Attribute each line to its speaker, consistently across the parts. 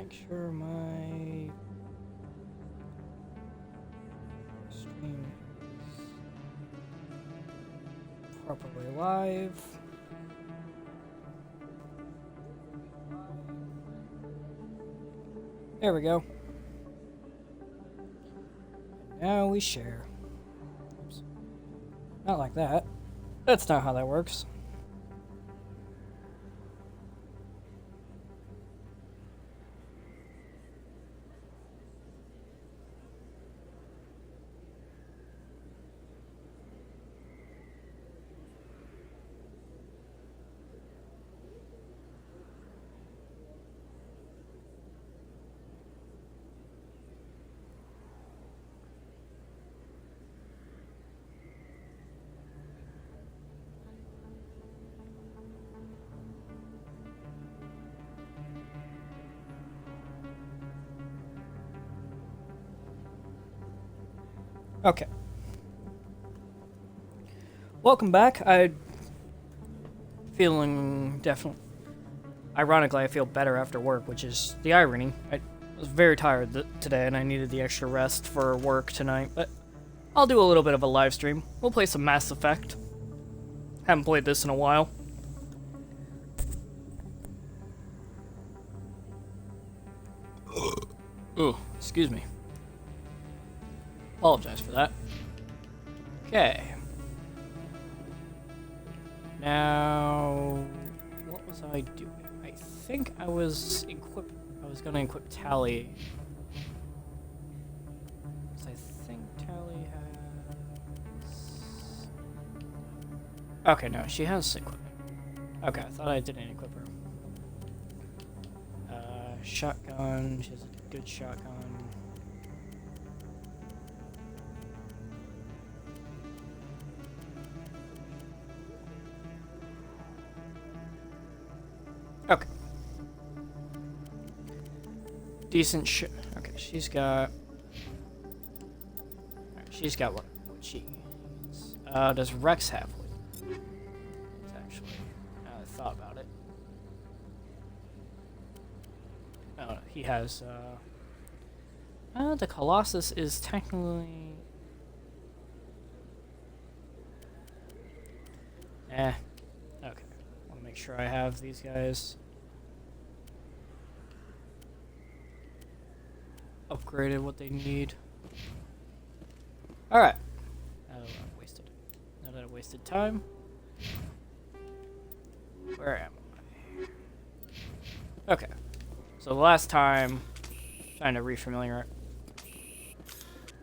Speaker 1: make sure my stream is properly live. There we go. And now we share. Oops. Not like that. That's not how that works. Okay. Welcome back. I'm feeling definitely... Ironically, I feel better after work, which is the irony. I was very tired today, and I needed the extra rest for work tonight, but I'll do a little bit of a live stream. We'll play some Mass Effect. Haven't played this in a while. Ooh, excuse me. Apologize for that. Okay. Now, what was I doing? I think I was gonna equip Tali. I think Tali has... Okay, no, she has equipment. Okay, I thought I didn't equip her. Shotgun, she has a good shotgun. Okay. Decent shit. Okay, she's got what she needs. Does Rex have one? Actually, now that I thought about it. Oh, he has, the Colossus is technically... Okay. Want to make sure I have these guys upgraded what they need. Alright. Now that I wasted time. Where am I? Okay. So the last time, trying to refamiliarize.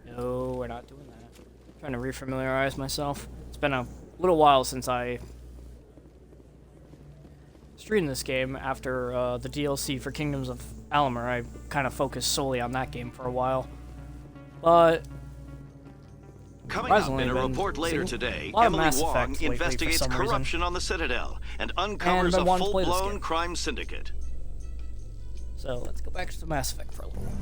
Speaker 1: No, we're not doing that. Trying to refamiliarize myself. It's been a little while since I streamed this game after the DLC for Kingdoms of Amalur. I kind of focused solely on that game for a while. But
Speaker 2: coming up in a report later today, Emily Wong investigates corruption on the Citadel and uncovers a full-blown crime syndicate.
Speaker 1: So let's go back to Mass Effect for a little while.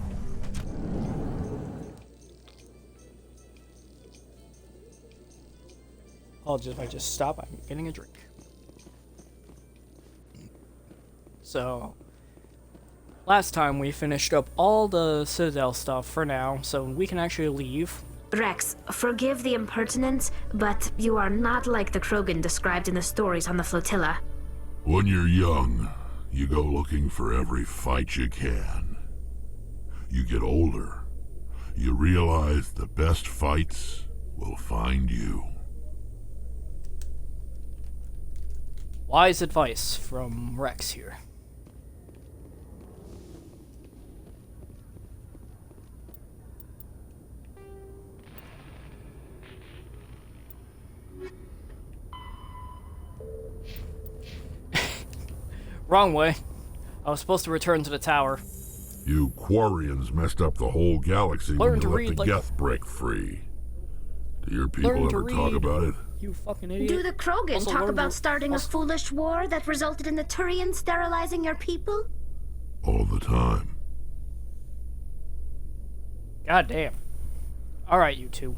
Speaker 1: If I just stop, I'm getting a drink. So, last time we finished up all the Citadel stuff for now, so we can actually leave.
Speaker 3: Rex, forgive the impertinence, but you are not like the Krogan described in the stories on the flotilla.
Speaker 4: When you're young, you go looking for every fight you can. You get older, you realize the best fights will find you.
Speaker 1: Wise advice from Rex here. Wrong way. I was supposed to return to the tower.
Speaker 4: You Quarians messed up the whole galaxy when you let the Geth break free. Do your people ever talk about it?
Speaker 1: You fucking idiot.
Speaker 3: Do the Krogan talk about starting a foolish war that resulted in the Turians sterilizing your people?
Speaker 4: All the time.
Speaker 1: God damn. Alright, you two.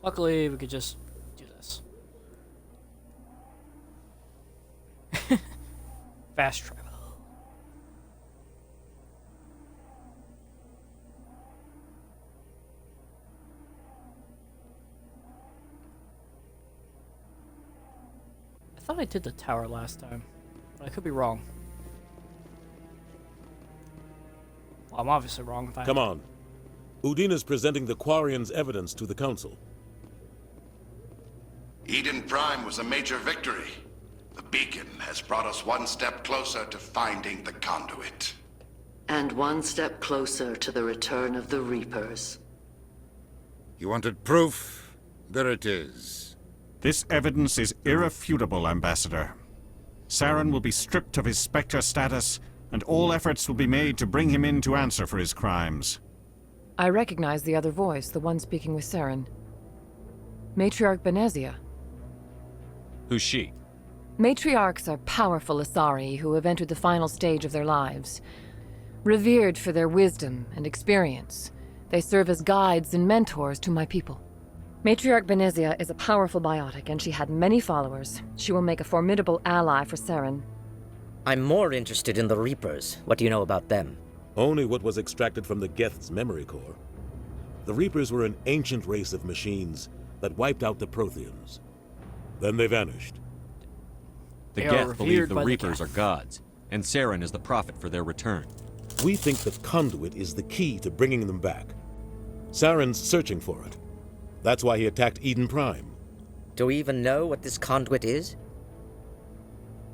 Speaker 1: Luckily, we could just do this. Fast travel. I thought I did the tower last time, but I could be wrong. Well, I'm obviously wrong. If
Speaker 5: Come on. Udina's presenting the Quarians' evidence to the Council.
Speaker 6: Eden Prime was a major victory. The beacon has brought us one step closer to finding the conduit.
Speaker 7: And one step closer to the return of the Reapers.
Speaker 8: You wanted proof? There it is.
Speaker 9: This evidence is irrefutable, Ambassador. Saren will be stripped of his Spectre status, and all efforts will be made to bring him in to answer for his crimes.
Speaker 10: I recognize the other voice, the one speaking with Saren. Matriarch Benezia.
Speaker 11: Who's she?
Speaker 10: Matriarchs are powerful Asari who have entered the final stage of their lives. Revered for their wisdom and experience, they serve as guides and mentors to my people. Matriarch Benezia is a powerful biotic, and she had many followers. She will make a formidable ally for Saren.
Speaker 12: I'm more interested in the Reapers. What do you know about them?
Speaker 5: Only what was extracted from the Geth's memory core. The Reapers were an ancient race of machines that wiped out the Protheans. Then they vanished.
Speaker 11: The Geth believe the Reapers are gods, and Saren is the prophet for their return.
Speaker 5: We think the conduit is the key to bringing them back. Saren's searching for it. That's why he attacked Eden Prime.
Speaker 12: Do we even know what this conduit is?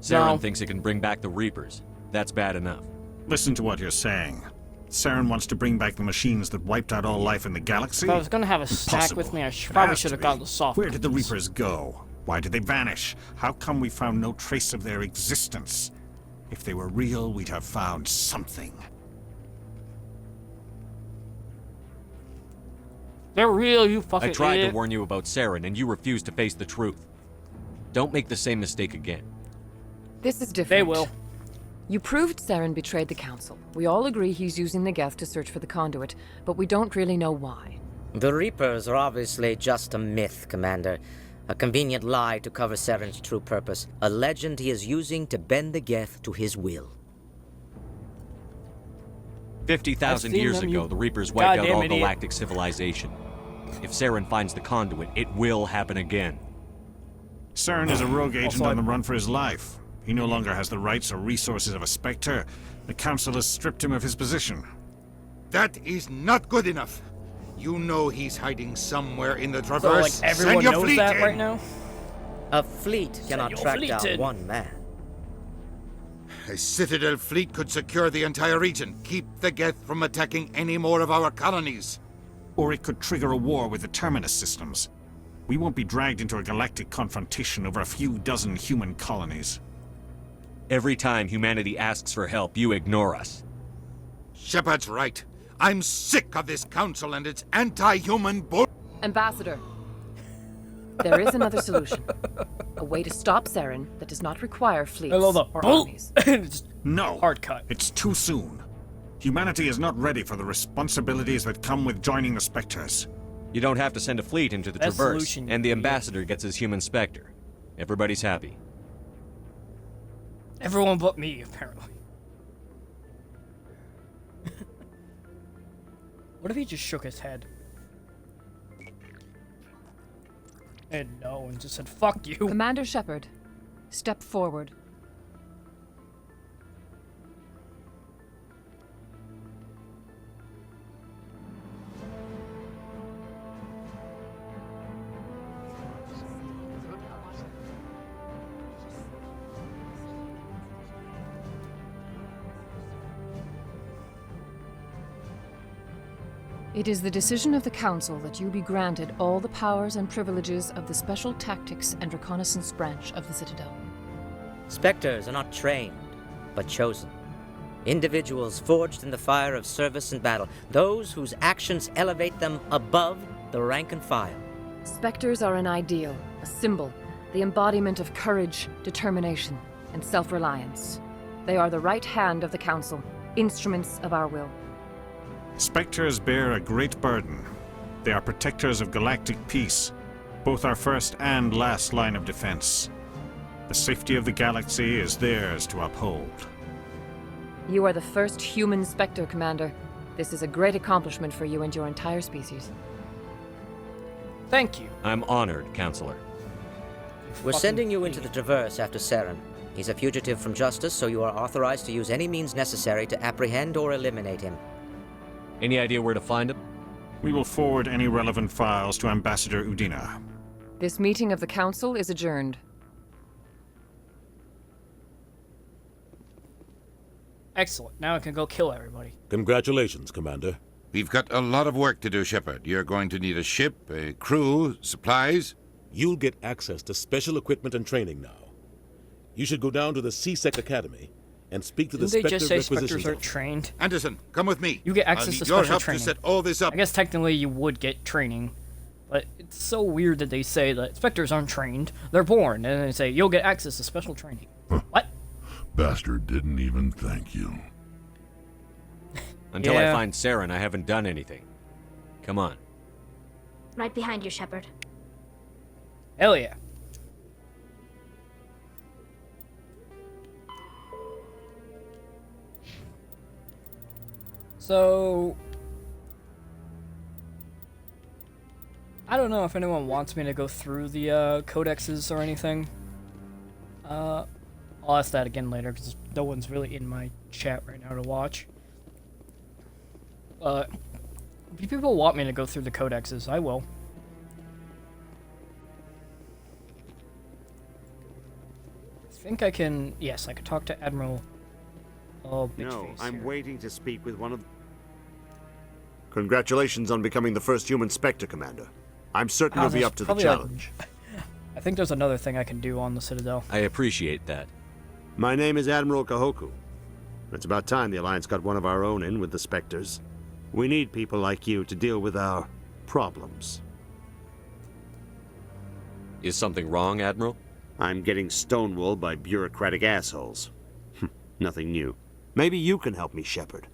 Speaker 11: Saren thinks it can bring back the Reapers. That's bad enough.
Speaker 9: Listen to what you're saying. Saren wants to bring back the machines that wiped out all life in the galaxy?
Speaker 1: If I was gonna have a stack with me, I probably should have gotten the soft
Speaker 9: Where did the Reapers go? Why did they vanish? How come we found no trace of their existence? If they were real, we'd have found something.
Speaker 1: They're real, you fucking
Speaker 11: I tried
Speaker 1: idiot.
Speaker 11: to warn you about Saren, and you refused to face the truth. Don't make the same mistake again.
Speaker 10: This is different.
Speaker 1: They will.
Speaker 10: You proved Saren betrayed the Council. We all agree he's using the Geth to search for the conduit, but we don't really know why.
Speaker 12: The Reapers are obviously just a myth, Commander. A convenient lie to cover Saren's true purpose. A legend he is using to bend the Geth to his will.
Speaker 11: 50,000 years ago, the Reapers wiped out all galactic civilization. If Saren finds the conduit, it will happen again.
Speaker 9: Saren is a rogue agent on the run for his life. He no longer has the rights or resources of a Spectre. The Council has stripped him of his position.
Speaker 8: That is not good enough. You know he's hiding somewhere in the Traverse.
Speaker 1: So, like, everyone knows that right now?
Speaker 12: A fleet cannot track down one man.
Speaker 8: A Citadel fleet could secure the entire region, keep the Geth from attacking any more of our colonies.
Speaker 9: Or it could trigger a war with the Terminus systems. We won't be dragged into a galactic confrontation over a few dozen human colonies.
Speaker 11: Every time humanity asks for help, you ignore us.
Speaker 8: Shepard's right. I'm sick of this council and its anti-human bull.
Speaker 10: Ambassador, there is another solution. A way to stop Saren that does not require fleets or armies.
Speaker 9: No,
Speaker 1: hard cut.
Speaker 9: It's too soon. Humanity is not ready for the responsibilities that come with joining the Spectres.
Speaker 11: You don't have to send a fleet into the Traverse, and the Ambassador gets his human Spectre. Everybody's happy.
Speaker 1: Everyone but me, apparently. What if he just shook his head? And no, and just said, fuck you.
Speaker 10: Commander Shepard, step forward. It is the decision of the Council that you be granted all the powers and privileges of the Special Tactics and Reconnaissance Branch of the Citadel.
Speaker 12: Spectres are not trained, but chosen. Individuals forged in the fire of service and battle, those whose actions elevate them above the rank and file.
Speaker 10: Spectres are an ideal, a symbol, the embodiment of courage, determination, and self-reliance. They are the right hand of the Council, instruments of our will.
Speaker 9: Spectres bear a great burden. They are protectors of galactic peace, both our first and last line of defense. The safety of the galaxy is theirs to uphold.
Speaker 10: You are the first human Spectre, Commander. This is a great accomplishment for you and your entire species.
Speaker 1: Thank you.
Speaker 11: I'm honored, Counselor.
Speaker 12: We're sending you into the Traverse after Saren. He's a fugitive from justice, so you are authorized to use any means necessary to apprehend or eliminate him.
Speaker 11: Any idea where to find him?
Speaker 9: We will forward any relevant files to Ambassador Udina.
Speaker 10: This meeting of the Council is adjourned.
Speaker 1: Excellent. Now I can go kill everybody.
Speaker 5: Congratulations, Commander.
Speaker 8: We've got a lot of work to do, Shepard. You're going to need a ship, a crew, supplies.
Speaker 5: You'll get access to special equipment and training now. You should go down to the C-Sec Academy and speak to the Spectre
Speaker 1: Didn't they just say
Speaker 5: Requisitions
Speaker 1: Spectres are
Speaker 5: Office.
Speaker 1: trained?
Speaker 8: Anderson, come with me.
Speaker 1: You get access to special
Speaker 8: help
Speaker 1: training.
Speaker 8: to set all this up.
Speaker 1: I guess technically you would get training, but it's so weird that they say that Spectres aren't trained. They're born, and then they say, you'll get access to special training. What?
Speaker 4: Bastard didn't even thank you.
Speaker 11: Until I find Saren, I haven't done anything. Come on.
Speaker 3: Right behind you, Shepard.
Speaker 1: Hell yeah. So, I don't know if anyone wants me to go through the codexes or anything. I'll ask that again later because no one's really in my chat right now to watch. If people want me to go through the codexes, I will. I think I can. Yes, I can talk to Admiral. Oh,
Speaker 13: no, I'm waiting to speak with one of. Congratulations on becoming the first human Spectre, Commander. I'm certain you'll be up to the challenge.
Speaker 1: I think there's another thing I can do on the Citadel.
Speaker 11: I appreciate that.
Speaker 13: My name is Admiral Kahoku. It's about time the Alliance got one of our own in with the Spectres. We need people like you to deal with our problems.
Speaker 11: Is something wrong, Admiral?
Speaker 13: I'm getting stonewalled by bureaucratic assholes. Nothing new. Maybe you can help me, Shepard.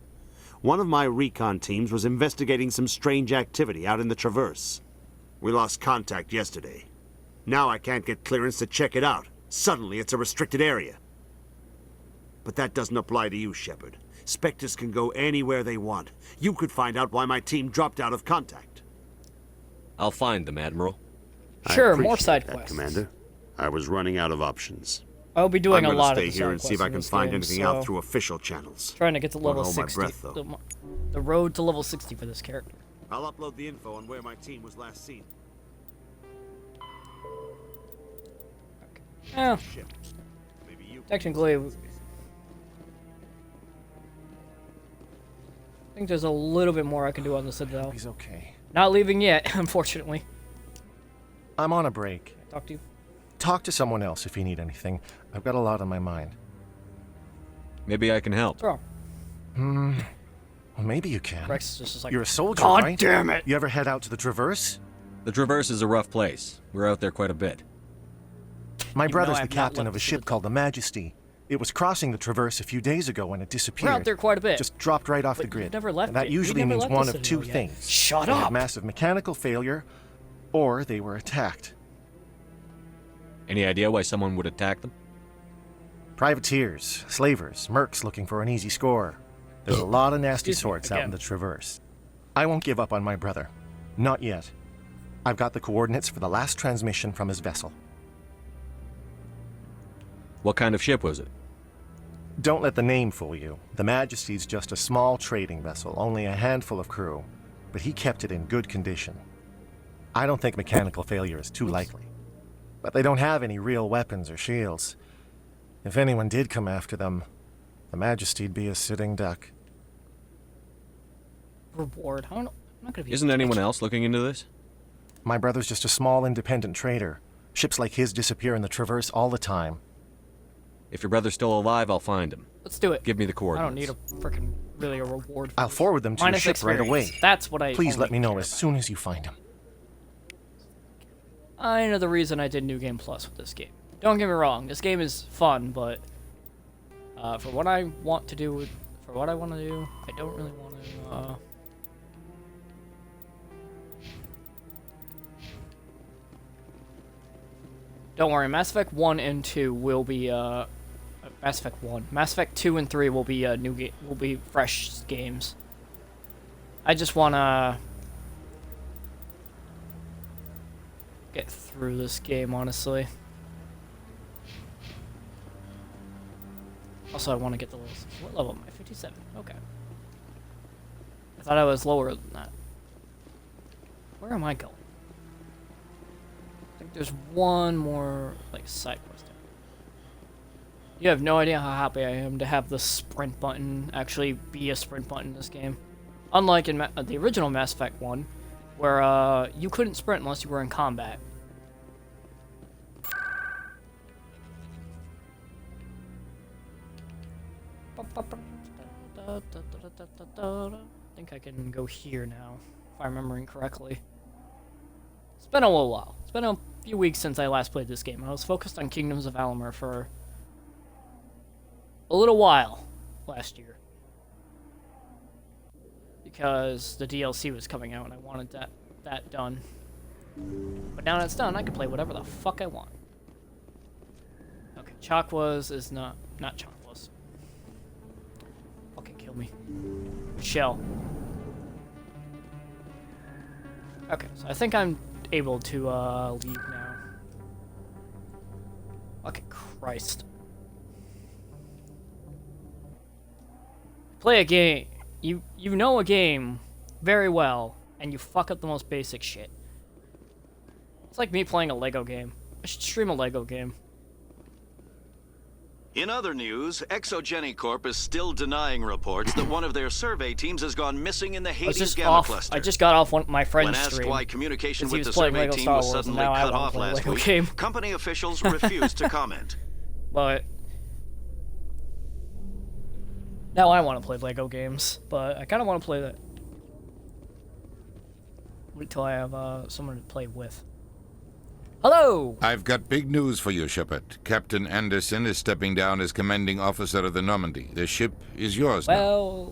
Speaker 13: One of my recon teams was investigating some strange activity out in the Traverse. We lost contact yesterday. Now I can't get clearance to check it out. Suddenly it's a restricted area. But that doesn't apply to you, Shepard. Spectres can go anywhere they want. You could find out why my team dropped out of contact.
Speaker 11: I'll find them, Admiral.
Speaker 1: Sure, more side quests.
Speaker 13: Commander. I was running out of options.
Speaker 1: I'll be doing a lot of
Speaker 13: I'm gonna stay here and see if I can find anything out through official channels.
Speaker 1: Trying to get to level 60.
Speaker 13: Breath,
Speaker 1: the road to level 60 for this character.
Speaker 13: I'll upload the info on where my team was last seen.
Speaker 1: Yeah. Technically, I think there's a little bit more I can do on the Citadel.
Speaker 14: He's okay.
Speaker 1: Not leaving yet, unfortunately.
Speaker 14: I'm on a break.
Speaker 1: Talk to you.
Speaker 14: Talk to someone else if you need anything. I've got a lot on my mind.
Speaker 11: Maybe I can help.
Speaker 1: What's wrong?
Speaker 14: Well, maybe you can.
Speaker 1: Rex is just like,
Speaker 14: you're a soldier,
Speaker 1: God
Speaker 14: right?
Speaker 1: damn it!
Speaker 14: You ever head out to the Traverse?
Speaker 11: The Traverse is a rough place. We're out there quite a bit.
Speaker 14: My brother's the captain of a ship called the Majesty. It was crossing the Traverse a few days ago when it disappeared.
Speaker 1: We're out there quite a bit.
Speaker 14: Just dropped right off the grid.
Speaker 1: Never left
Speaker 14: and that usually means one of two things.
Speaker 1: Shut
Speaker 14: they
Speaker 1: up!
Speaker 14: Had massive mechanical failure, or they were attacked.
Speaker 11: Any idea why someone would attack them?
Speaker 14: Privateers, slavers, mercs looking for an easy score. There's a lot of nasty sorts out in the Traverse. I won't give up on my brother. Not yet. I've got the coordinates for the last transmission from his vessel.
Speaker 11: What kind of ship was it?
Speaker 14: Don't let the name fool you. The Majesty's just a small trading vessel, only a handful of crew. But he kept it in good condition. I don't think mechanical failure is too likely. But they don't have any real weapons or shields. If anyone did come after them, the Majesty'd be a sitting duck.
Speaker 1: Reward. I'm not gonna be.
Speaker 11: Isn't anyone else looking into this?
Speaker 14: My brother's just a small independent trader. Ships like his disappear in the Traverse all the time.
Speaker 11: If your brother's still alive, I'll find him.
Speaker 1: Let's do it.
Speaker 11: Give me the
Speaker 1: I
Speaker 11: coordinates.
Speaker 1: don't need a freaking really a reward.
Speaker 14: I'll forward them to your ship right away.
Speaker 1: That's what I.
Speaker 14: Please let me know as soon as you find him.
Speaker 1: I know the reason I did New Game Plus with this game. Don't get me wrong, this game is fun, but for what I want to do, I don't really want to. Don't worry, Mass Effect 1 and 2 will be, Mass Effect 1. Mass Effect 2 and 3 will be, will be fresh games. I just wanna get through this game, honestly. Also, I want to get the levels. What level am I? 57. Okay. I thought I was lower than that. Where am I going? I think there's one more, like, side quest. You have no idea how happy I am to have the sprint button actually be a sprint button in this game. Unlike in the original Mass Effect 1, where you couldn't sprint unless you were in combat. I think I can go here now, if I'm remembering correctly. It's been a little while. It's been a few weeks since I last played this game. I was focused on Kingdoms of Amalur for a little while last year. Because the DLC was coming out and I wanted that done. But now that it's done, I can play whatever the fuck I want. Okay, Chakwas is not Chakwas. Fucking kill me. Shell. Okay, so I think I'm able to leave now. Fucking Christ. Play a game. You know a game very well, and you fuck up the most basic shit. It's like me playing a Lego game. I should stream a Lego game.
Speaker 2: In other news, Exogeny Corp is still denying reports that one of their survey teams has gone missing in the Hades Gamma Cluster.
Speaker 1: I just got off my friend's stream.
Speaker 2: When asked why communication with the survey team was suddenly cut off last week, company officials refused to comment.
Speaker 1: But now I want to play Lego games, but I kind of want to play that. Wait till I have someone to play with. Hello!
Speaker 8: I've got big news for you, Shepard. Captain Anderson is stepping down as commanding officer of the Normandy. The ship is yours
Speaker 1: now.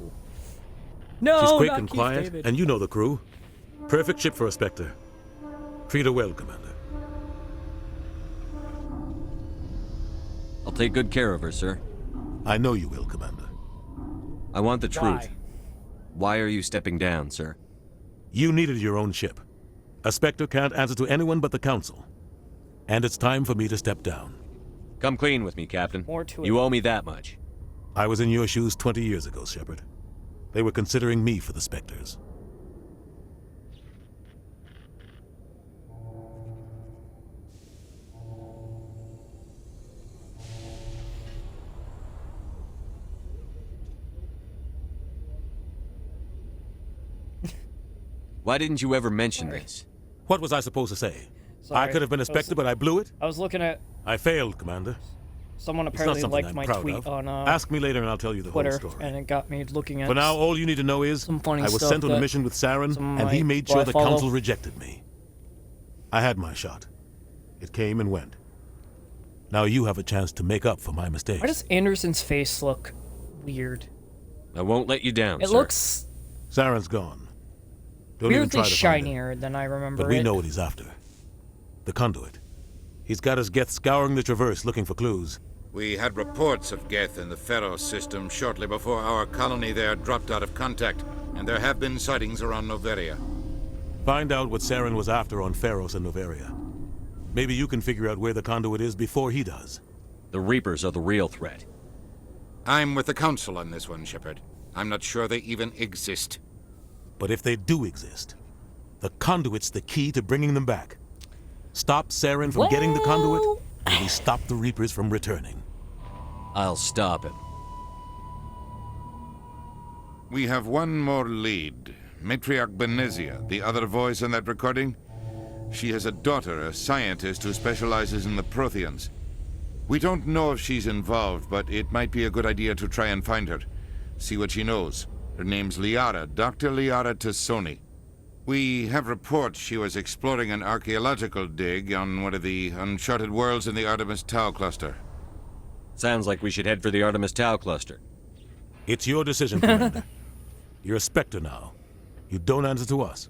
Speaker 1: No,
Speaker 5: she's quick and quiet, David. And you know the crew. Perfect ship for a Spectre. Treat her well, Commander.
Speaker 11: I'll take good care of her, sir.
Speaker 5: I know you will, Commander.
Speaker 11: I want the truth. Why are you stepping down, sir?
Speaker 5: You needed your own ship. A Spectre can't answer to anyone but the Council. And it's time for me to step down.
Speaker 11: Come clean with me, Captain. You owe me that much.
Speaker 5: I was in your shoes 20 years ago, Shepard. They were considering me for the Spectres.
Speaker 11: Why didn't you ever mention this?
Speaker 5: What was I supposed to say? Sorry. I could have been a Spectre, but I blew it?
Speaker 1: I was looking at...
Speaker 5: I failed, Commander.
Speaker 1: Someone apparently liked my tweet on
Speaker 5: Ask me later and I'll tell you the
Speaker 1: Twitter,
Speaker 5: whole story.
Speaker 1: And it got me looking at...
Speaker 5: For now, all you need to know is I was sent on a mission with Saren, and he made sure the Council rejected me. I had my shot. It came and went. Now you have a chance to make up for my mistakes.
Speaker 1: Why does Anderson's face look weird?
Speaker 11: I won't let you down,
Speaker 1: It
Speaker 11: sir.
Speaker 1: looks...
Speaker 5: Saren's gone. Don't
Speaker 1: weirdly
Speaker 5: even try to
Speaker 1: shinier than I remember.
Speaker 5: But we know what he's after. The conduit. He's got his Geth scouring the Traverse looking for clues.
Speaker 8: We had reports of Geth in the Pharos system shortly before our colony there dropped out of contact, and there have been sightings around Noveria.
Speaker 5: Find out what Saren was after on Pharos and Noveria. Maybe you can figure out where the conduit is before he does.
Speaker 11: The Reapers are the real threat.
Speaker 8: I'm with the Council on this one, Shepard. I'm not sure they even exist.
Speaker 5: But if they do exist, the conduit's the key to bringing them back. Stop Saren from getting the conduit, and we stop the Reapers from returning.
Speaker 11: I'll stop him.
Speaker 8: We have one more lead. Matriarch Benezia, the other voice in that recording. She has a daughter, a scientist who specializes in the Protheans. We don't know if she's involved, but it might be a good idea to try and find her. See what she knows. Her name's Liara, Dr. Liara Tassoni. We have reports she was exploring an archaeological dig on one of the uncharted worlds in the Artemis Tau cluster.
Speaker 11: Sounds like we should head for the Artemis Tau cluster.
Speaker 5: It's your decision, Commander. You're a Spectre now. You don't answer to us.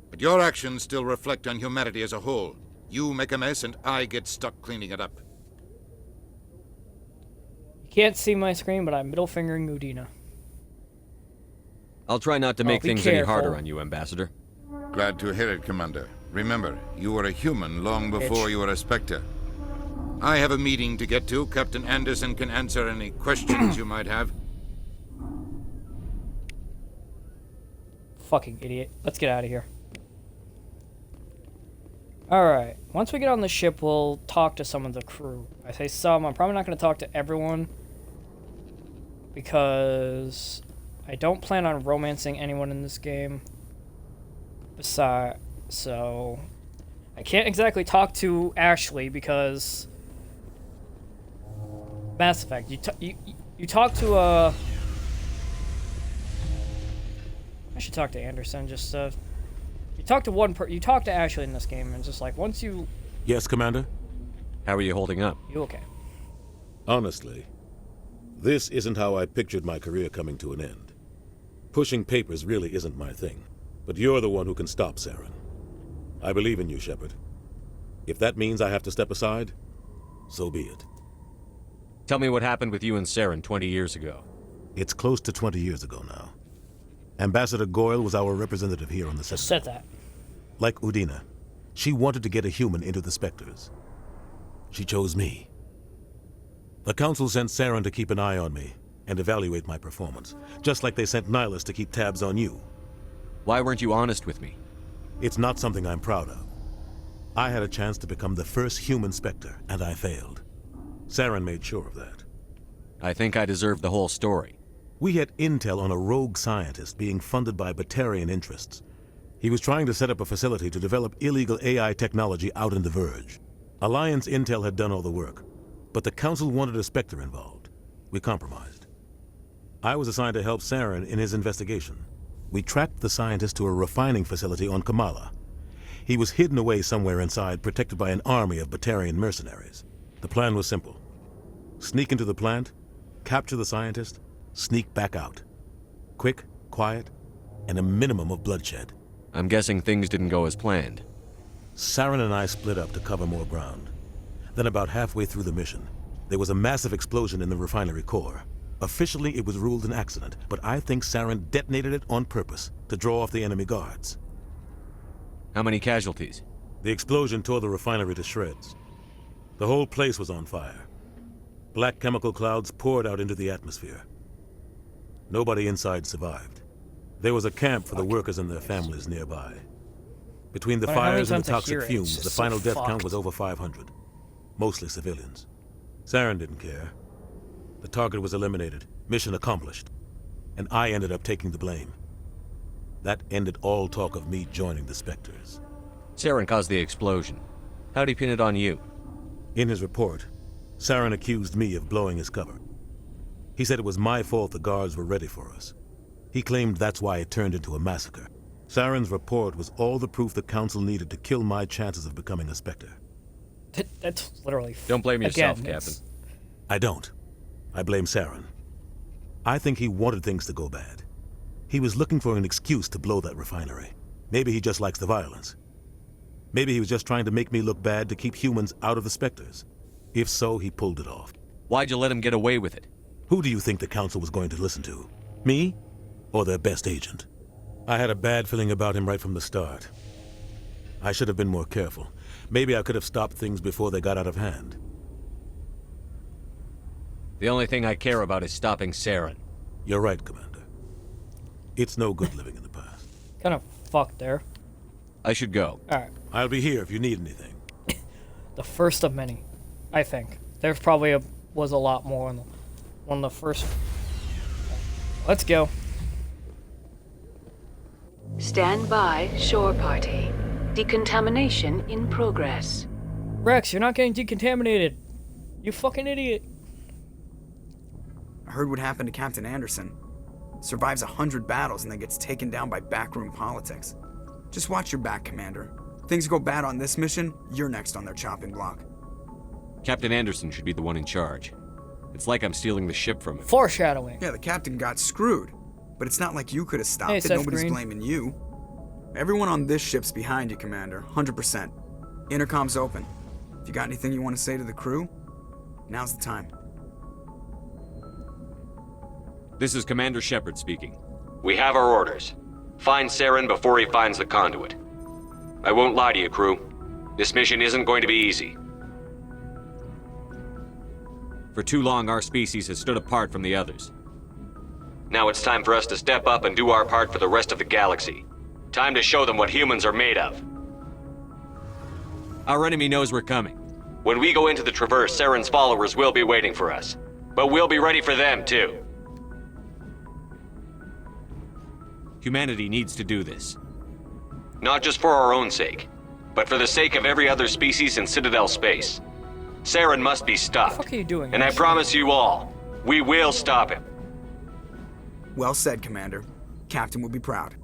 Speaker 8: But your actions still reflect on humanity as a whole. You make a mess and I get stuck cleaning it up.
Speaker 1: You can't see my screen, but I'm middle fingering Udina.
Speaker 11: I'll try not to make things any harder on you, Ambassador.
Speaker 8: Glad to hear it, Commander. Remember, you were a human long before you were a Spectre. I have a meeting to get to. Captain Anderson can answer any questions you might have.
Speaker 1: Fucking idiot. Let's get out of here. Alright. Once we get on the ship, we'll talk to some of the crew. I say some. I'm probably not going to talk to everyone. Because I don't plan on romancing anyone in this game. Besides, so I can't exactly talk to Ashley because Mass Effect. You talk to I should talk to Anderson. Just you talk to you talk to Ashley in this game, and just like once you.
Speaker 5: Yes, Commander.
Speaker 11: How are you holding up?
Speaker 1: You okay?
Speaker 5: Honestly, this isn't how I pictured my career coming to an end. Pushing papers really isn't my thing. But you're the one who can stop Saren. I believe in you, Shepard. If that means I have to step aside, so be it.
Speaker 11: Tell me what happened with you and Saren 20 years ago.
Speaker 5: It's close to 20 years ago now. Ambassador Goyle was our representative here on the Citadel.
Speaker 1: Said that.
Speaker 5: Like Udina, she wanted to get a human into the Spectres. She chose me. The Council sent Saren to keep an eye on me and evaluate my performance, just like they sent Nihilus to keep tabs on you.
Speaker 11: Why weren't you honest with me?
Speaker 5: It's not something I'm proud of. I had a chance to become the first human Spectre, and I failed. Saren made sure of that.
Speaker 11: I think I deserve the whole story.
Speaker 5: We had intel on a rogue scientist being funded by Batarian interests. He was trying to set up a facility to develop illegal AI technology out in the Verge. Alliance intel had done all the work, but the Council wanted a Spectre involved. We compromised. I was assigned to help Saren in his investigation. We tracked the scientist to a refining facility on Kamala. He was hidden away somewhere inside, protected by an army of Batarian mercenaries. The plan was simple. Sneak into the plant, capture the scientist, sneak back out. Quick, quiet, and a minimum of bloodshed.
Speaker 11: I'm guessing things didn't go as planned.
Speaker 5: Saren and I split up to cover more ground. Then about halfway through the mission, there was a massive explosion in the refinery core. Officially, it was ruled an accident, but I think Saren detonated it on purpose to draw off the enemy guards.
Speaker 11: How many casualties?
Speaker 5: The explosion tore the refinery to shreds. The whole place was on fire. Black chemical clouds poured out into the atmosphere. Nobody inside survived. There was a camp for the workers and their families nearby. Between the fires and the toxic fumes, the final death count was over 500. Mostly civilians. Saren didn't care. The target was eliminated, mission accomplished, and I ended up taking the blame. That ended all talk of me joining the Spectres.
Speaker 11: Saren caused the explosion. How'd he pin it on you?
Speaker 5: In his report, Saren accused me of blowing his cover. He said it was my fault the guards were ready for us. He claimed that's why it turned into a massacre. Saren's report was all the proof the Council needed to kill my chances of becoming a Spectre.
Speaker 1: That's literally...
Speaker 11: Don't blame yourself, Captain.
Speaker 5: I don't. I blame Saren. I think he wanted things to go bad. He was looking for an excuse to blow that refinery. Maybe he just likes the violence. Maybe he was just trying to make me look bad to keep humans out of the Spectres. If so, he pulled it off.
Speaker 11: Why'd you let him get away with it?
Speaker 5: Who do you think the Council was going to listen to? Me? Or their best agent? I had a bad feeling about him right from the start. I should have been more careful. Maybe I could have stopped things before they got out of hand.
Speaker 11: The only thing I care about is stopping Saren.
Speaker 5: You're right, Commander. It's no good living in the past.
Speaker 1: Kind of fucked there.
Speaker 11: I should go.
Speaker 1: Alright.
Speaker 5: I'll be here if you need anything.
Speaker 1: The first of many, I think. There's probably was a lot more on one of the first. Let's go.
Speaker 15: Stand by, shore party. Decontamination in progress.
Speaker 1: Rex, you're not getting decontaminated. You fucking idiot.
Speaker 16: I heard what happened to Captain Anderson. Survives 100 battles and then gets taken down by backroom politics. Just watch your back, Commander. Things go bad on this mission, you're next on their chopping block.
Speaker 11: Captain Anderson should be the one in charge. It's like I'm stealing the ship from him.
Speaker 1: Foreshadowing.
Speaker 16: Yeah, the captain got screwed. But it's not like you could have stopped it.
Speaker 1: Seth
Speaker 16: Nobody's
Speaker 1: Green.
Speaker 16: blaming you. Everyone on this ship's behind you, Commander. 100%. Intercom's open. If you got anything you want to say to the crew, now's the time.
Speaker 11: This is Commander Shepard speaking.
Speaker 17: We have our orders. Find Saren before he finds the conduit. I won't lie to you, crew. This mission isn't going to be easy.
Speaker 11: For too long, our species has stood apart from the others.
Speaker 17: Now it's time for us to step up and do our part for the rest of the galaxy. Time to show them what humans are made of.
Speaker 11: Our enemy knows we're coming.
Speaker 17: When we go into the Traverse, Saren's followers will be waiting for us. But we'll be ready for them, too.
Speaker 11: Humanity needs to do this.
Speaker 17: Not just for our own sake, but for the sake of every other species in Citadel space. Saren must be stopped.
Speaker 1: What the fuck are you doing?
Speaker 17: And I promise you all, we will stop him.
Speaker 16: Well said, Commander. Captain will be proud.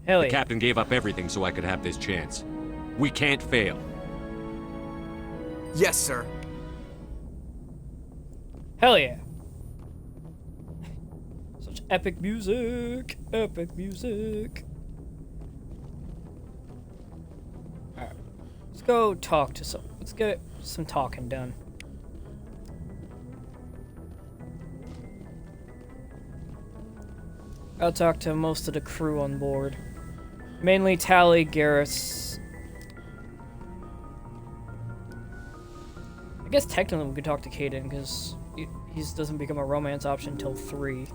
Speaker 1: Hell yeah.
Speaker 11: The Captain gave up everything so I could have this chance. We can't fail.
Speaker 16: Yes, sir.
Speaker 1: Hell yeah. Such epic music. Epic music. Alright. Let's go talk to some. Let's get some talking done. I'll talk to most of the crew on board. Mainly Tali, Garrus. I guess technically we could talk to Kaidan, because he doesn't become a romance option until 3.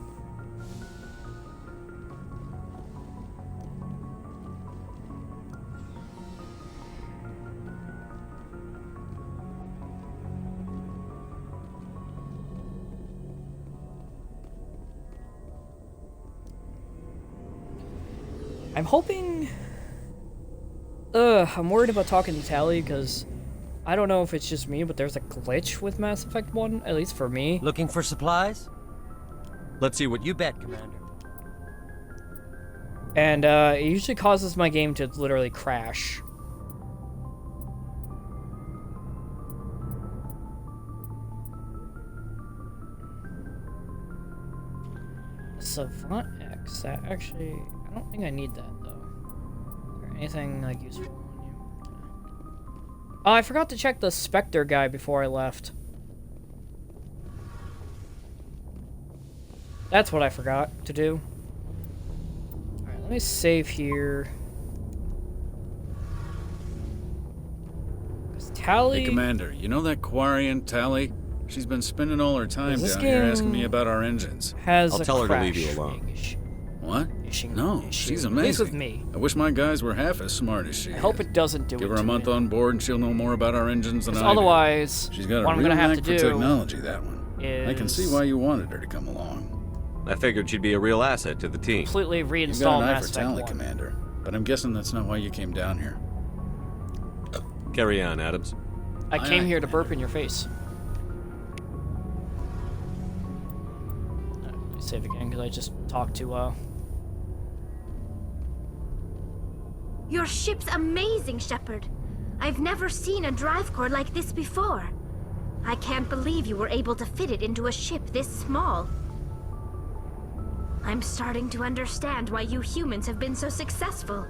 Speaker 1: I'm hoping... I'm worried about talking to Tali, because I don't know if it's just me, but there's a glitch with Mass Effect 1, at least for me.
Speaker 18: Looking for supplies?
Speaker 11: Let's see what
Speaker 18: you bet, Commander.
Speaker 1: And it usually causes my game to literally crash. Savant X, that actually... I don't think I need that, though. Is there anything, like, useful on you? Oh, I forgot to check the Spectre guy before I left. That's what I forgot to do. Alright, let me save here. Tali...
Speaker 19: Hey, Commander, you know that Quarian, Tali? She's been spending all her time down here asking me about our engines.
Speaker 1: I'll tell her to leave you alone.
Speaker 19: What? No, she's amazing.
Speaker 1: With me.
Speaker 19: I wish my guys were half as smart as she is.
Speaker 1: I hope it doesn't do it.
Speaker 19: Give her a month on board and she'll know more about our engines than I do.
Speaker 1: Otherwise,
Speaker 19: she's got a
Speaker 1: what I'm
Speaker 19: real
Speaker 1: gonna have
Speaker 19: knack
Speaker 1: to
Speaker 19: for
Speaker 1: do
Speaker 19: technology, that one. I can see why you wanted her to come along.
Speaker 11: I figured she'd be a real asset to the team.
Speaker 1: Completely reinstall
Speaker 19: Mass Effect. You got an eye for
Speaker 1: talent,
Speaker 19: Commander, but I'm guessing that's not why you came down here.
Speaker 11: Carry on, Adams.
Speaker 1: I came here to burp in your face. Let me save again, because I just talked to,
Speaker 3: Your ship's amazing, Shepard. I've never seen a drive core like this before. I can't believe you were able to fit it into a ship this small. I'm starting to understand why you humans have been so successful.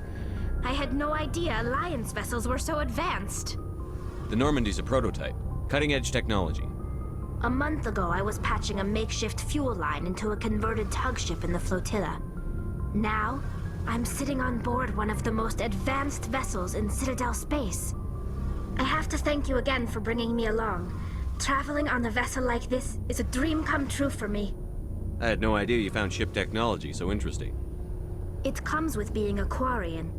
Speaker 3: I had no idea Alliance vessels were so advanced.
Speaker 11: The Normandy's a prototype. Cutting-edge technology.
Speaker 3: A month ago, I was patching a makeshift fuel line into a converted tug ship in the flotilla. Now, I'm sitting on board one of the most advanced vessels in Citadel space. I have to thank you again for bringing me along. Traveling on a vessel like this is a dream come true for me.
Speaker 11: I had no idea you found ship technology so interesting.
Speaker 3: It comes with being a Quarian.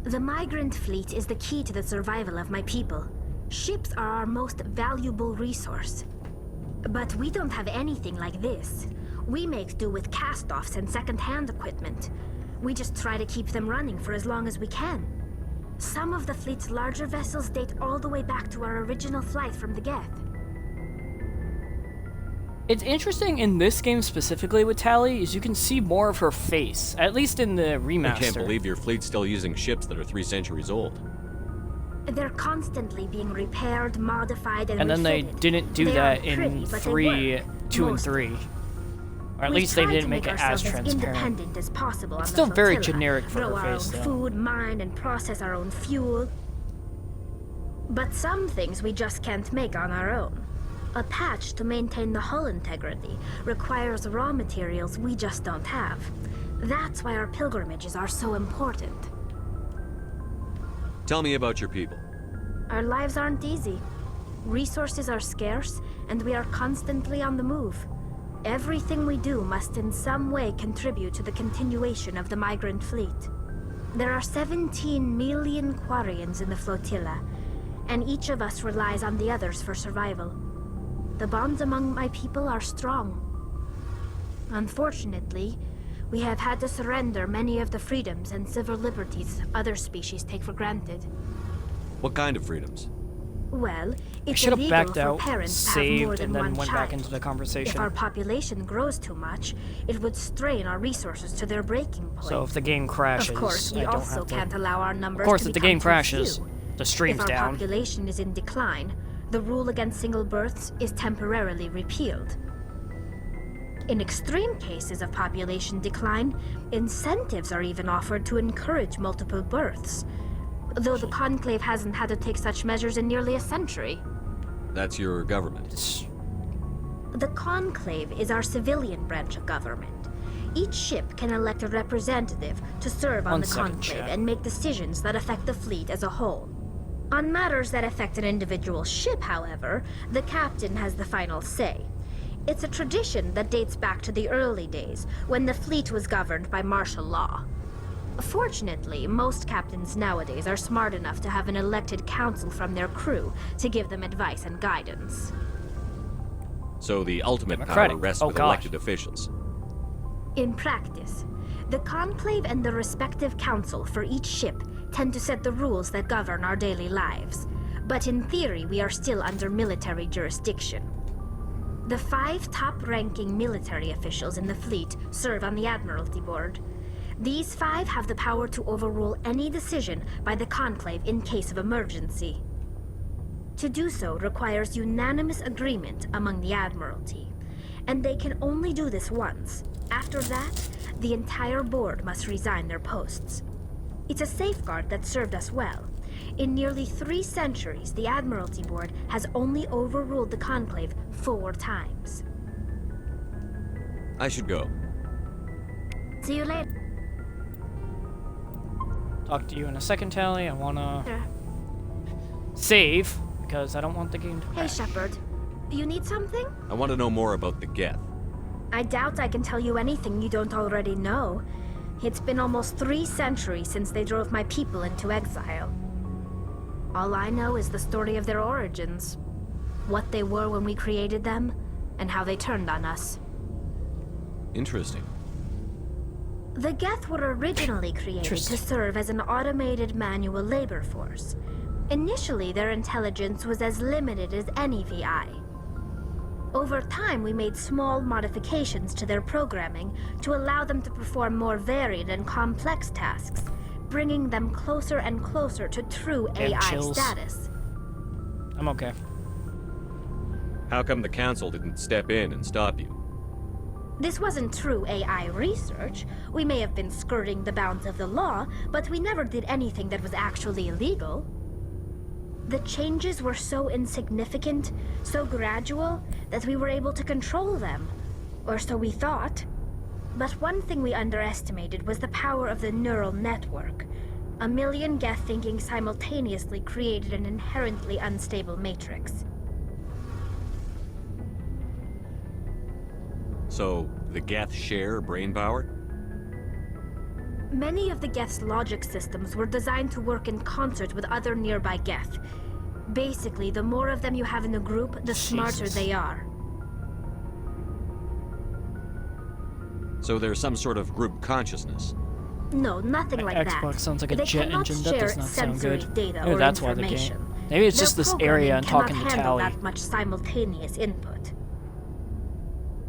Speaker 3: The migrant fleet is the key to the survival of my people. Ships are our most valuable resource. But we don't have anything like this. We make do with cast-offs and second-hand equipment. We just try to keep them running for as long as we can. Some of the fleet's larger vessels date all the way back to our original flight from the Geth.
Speaker 1: It's interesting in this game specifically with Tali is you can see more of her face, at least in the remaster.
Speaker 11: I can't believe your fleet's still using ships that are 3 centuries old.
Speaker 3: They're constantly being repaired, modified, and
Speaker 1: then they
Speaker 3: refitted.
Speaker 1: didn't do that in 3, 2, and 3. Or at least they didn't make it as transparent.
Speaker 3: Independent as possible.
Speaker 1: It's still very generic for her
Speaker 3: grow our
Speaker 1: face,
Speaker 3: own
Speaker 1: though.
Speaker 3: food, mine, and process our own fuel. But some things we just can't make on our own. A patch to maintain the hull integrity requires raw materials we just don't have. That's why our pilgrimages are so important.
Speaker 11: Tell me about your people.
Speaker 3: Our lives aren't easy. Resources are scarce, and we are constantly on the move. Everything we do must in some way contribute to the continuation of the migrant fleet. There are 17 million Quarians in the flotilla, and each of us relies on the others for survival. The bonds among my people are strong. Unfortunately, we have had to surrender many of the freedoms and civil liberties other species take for granted.
Speaker 11: What kind of freedoms?
Speaker 3: Well, it's
Speaker 1: should have
Speaker 3: illegal
Speaker 1: backed
Speaker 3: for
Speaker 1: out,
Speaker 3: parents to have more
Speaker 1: saved,
Speaker 3: than
Speaker 1: and then
Speaker 3: one
Speaker 1: went
Speaker 3: child.
Speaker 1: back into the conversation.
Speaker 3: If our population grows too much, it would strain our resources to their breaking point.
Speaker 1: So if the game crashes,
Speaker 3: of course, we
Speaker 1: I don't
Speaker 3: also
Speaker 1: have to...
Speaker 3: can't allow our numbers
Speaker 1: Of course,
Speaker 3: to
Speaker 1: if the
Speaker 3: become
Speaker 1: game
Speaker 3: too
Speaker 1: crashes,
Speaker 3: few.
Speaker 1: the stream's
Speaker 3: If our
Speaker 1: down.
Speaker 3: population is in decline, the rule against single births is temporarily repealed. In extreme cases of population decline, incentives are even offered to encourage multiple births, though the Conclave hasn't had to take such measures in nearly a century.
Speaker 11: That's your government.
Speaker 3: The Conclave is our civilian branch of government. Each ship can elect a representative to serve on the Conclave and make decisions that affect the fleet as a whole. On matters that affect an individual ship, however, the captain has the final say. It's a tradition that dates back to the early days, when the fleet was governed by martial law. Fortunately, most captains nowadays are smart enough to have an elected council from their crew to give them advice and guidance.
Speaker 11: So the ultimate power rests with elected officials.
Speaker 3: In practice, the Conclave and the respective council for each ship tend to set the rules that govern our daily lives. But in theory, we are still under military jurisdiction. The 5 top-ranking military officials in the fleet serve on the Admiralty Board. These 5 have the power to overrule any decision by the Conclave in case of emergency. To do so requires unanimous agreement among the Admiralty, and they can only do this once. After that, the entire board must resign their posts. It's a safeguard that served us well. In nearly 3 centuries, the Admiralty Board has only overruled the Conclave 4 times.
Speaker 11: I should go.
Speaker 3: See you later.
Speaker 1: Talk to you in a second, Tali. I wanna save because I don't want the game to
Speaker 3: Hey, Shepard. You need something?
Speaker 11: I want to know more about the Geth.
Speaker 3: I doubt I can tell you anything you don't already know. It's been almost 3 centuries since they drove my people into exile. All I know is the story of their origins, what they were when we created them, and how they turned on us.
Speaker 11: Interesting.
Speaker 3: The Geth were originally created to serve as an automated manual labor force. Initially, their intelligence was as limited as any VI. Over time, we made small modifications to their programming to allow them to perform more varied and complex tasks, bringing them closer and closer to true AI status.
Speaker 1: I'm okay.
Speaker 11: How come the Council didn't step in and stop you?
Speaker 3: This wasn't true AI research. We may have been skirting the bounds of the law, but we never did anything that was actually illegal. The changes were so insignificant, so gradual, that we were able to control them. Or so we thought. But one thing we underestimated was the power of the neural network. A million Geth thinking simultaneously created an inherently unstable matrix.
Speaker 11: So, the Geth share brain power?
Speaker 3: Many of the Geth's logic systems were designed to work in concert with other nearby Geth. Basically, the more of them you have in a group, the smarter they are.
Speaker 11: So there's some sort of group consciousness?
Speaker 3: No, nothing like that.
Speaker 1: Xbox sounds like a
Speaker 3: They
Speaker 1: jet
Speaker 3: cannot
Speaker 1: engine. That does
Speaker 3: share
Speaker 1: not sound
Speaker 3: sensory
Speaker 1: good.
Speaker 3: data
Speaker 1: Maybe
Speaker 3: or
Speaker 1: that's why the game.
Speaker 3: information.
Speaker 1: Maybe it's
Speaker 3: Their
Speaker 1: just this
Speaker 3: programming
Speaker 1: area and talking
Speaker 3: cannot
Speaker 1: to
Speaker 3: handle
Speaker 1: Tali.
Speaker 3: that much simultaneous input.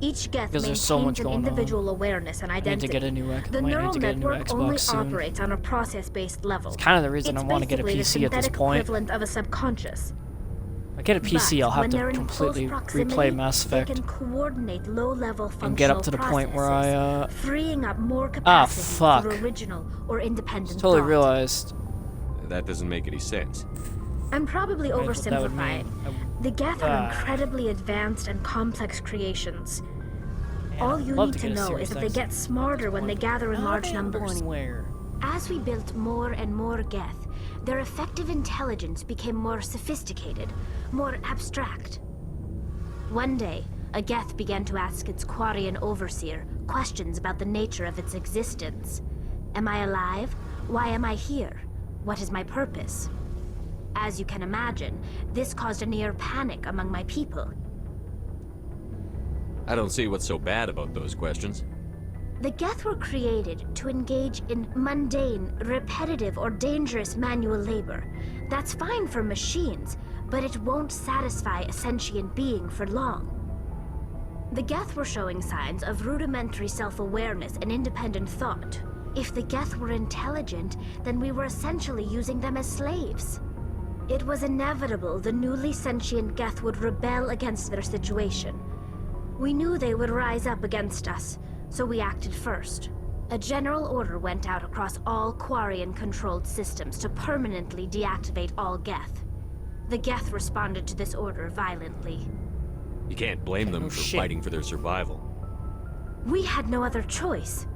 Speaker 3: Each Geth
Speaker 1: Because there's
Speaker 3: maintains
Speaker 1: so much
Speaker 3: an
Speaker 1: going on.
Speaker 3: individual awareness and
Speaker 1: I need
Speaker 3: identity.
Speaker 1: to get a new
Speaker 3: The
Speaker 1: might
Speaker 3: neural
Speaker 1: need to get a new
Speaker 3: network only
Speaker 1: Xbox soon.
Speaker 3: operates on a process-based level.
Speaker 1: It's kind of the reason I want to get a
Speaker 3: It's
Speaker 1: PC at this
Speaker 3: basically the
Speaker 1: point.
Speaker 3: equivalent of a subconscious.
Speaker 1: If I get a PC, I'll have to completely replay Mass
Speaker 3: They
Speaker 1: Effect
Speaker 3: can coordinate low-level
Speaker 1: and get up to the
Speaker 3: functional
Speaker 1: point where I
Speaker 3: freeing up more capacity
Speaker 1: fuck.
Speaker 3: for original or independent
Speaker 1: totally
Speaker 3: thought.
Speaker 1: realized.
Speaker 11: That doesn't make any sense.
Speaker 3: I'm probably oversimplifying. The Geth are incredibly advanced and complex creations. All you need to know is that they get smarter when they gather in large numbers. As we built more and more Geth, their effective intelligence became more sophisticated, more abstract. One day, a Geth began to ask its Quarian overseer questions about the nature of its existence. Am I alive? Why am I here? What is my purpose? As you can imagine, this caused a near panic among my people.
Speaker 11: I don't see what's so bad about those questions.
Speaker 3: The Geth were created to engage in mundane, repetitive, or dangerous manual labor. That's fine for machines, but it won't satisfy a sentient being for long. The Geth were showing signs of rudimentary self-awareness and independent thought. If the Geth were intelligent, then we were essentially using them as slaves. It was inevitable the newly sentient Geth would rebel against their situation. We knew they would rise up against us, so we acted first. A general order went out across all Quarian-controlled systems to permanently deactivate all Geth. The Geth responded to this order violently.
Speaker 11: You can't blame them for fighting for their survival.
Speaker 3: We had no other choice.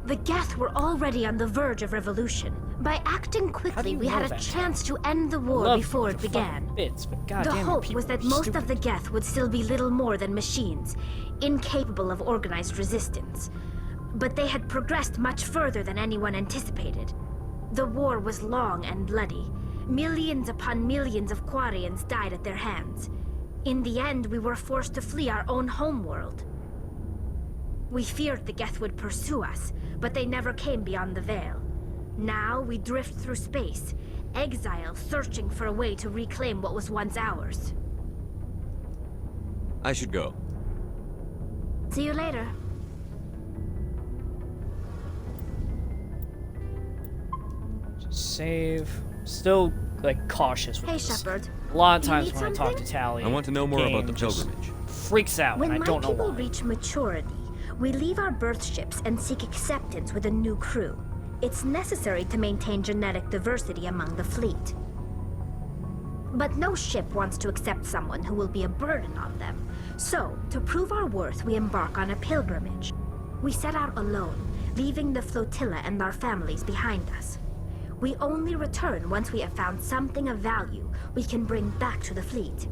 Speaker 3: The Geth were already on the verge of revolution. By acting quickly, we had a chance to end the war before it began. The hope was that most of the Geth would still be little more than machines, incapable of organized resistance. But they had progressed much further than anyone anticipated. The war was long and bloody. Millions upon millions of Quarians died at their hands. In the end, we were forced to flee our own homeworld. We feared the Geth would pursue us, but they never came beyond the Veil. Now we drift through space, exile searching for a way to reclaim what was once ours.
Speaker 11: I should go.
Speaker 3: See you later.
Speaker 1: Save. Still, like, cautious with
Speaker 3: Hey,
Speaker 1: this.
Speaker 3: Shepard.
Speaker 1: A lot of times when I talk to Tali,
Speaker 11: I want to know more about the pilgrimage.
Speaker 1: Freaks out, and I don't know why.
Speaker 3: When my people reach maturity, we leave our birth ships and seek acceptance with a new crew. It's necessary to maintain genetic diversity among the fleet. But no ship wants to accept someone who will be a burden on them. So, to prove our worth, we embark on a pilgrimage. We set out alone, leaving the flotilla and our families behind us. We only return once we have found something of value we can bring back to the fleet.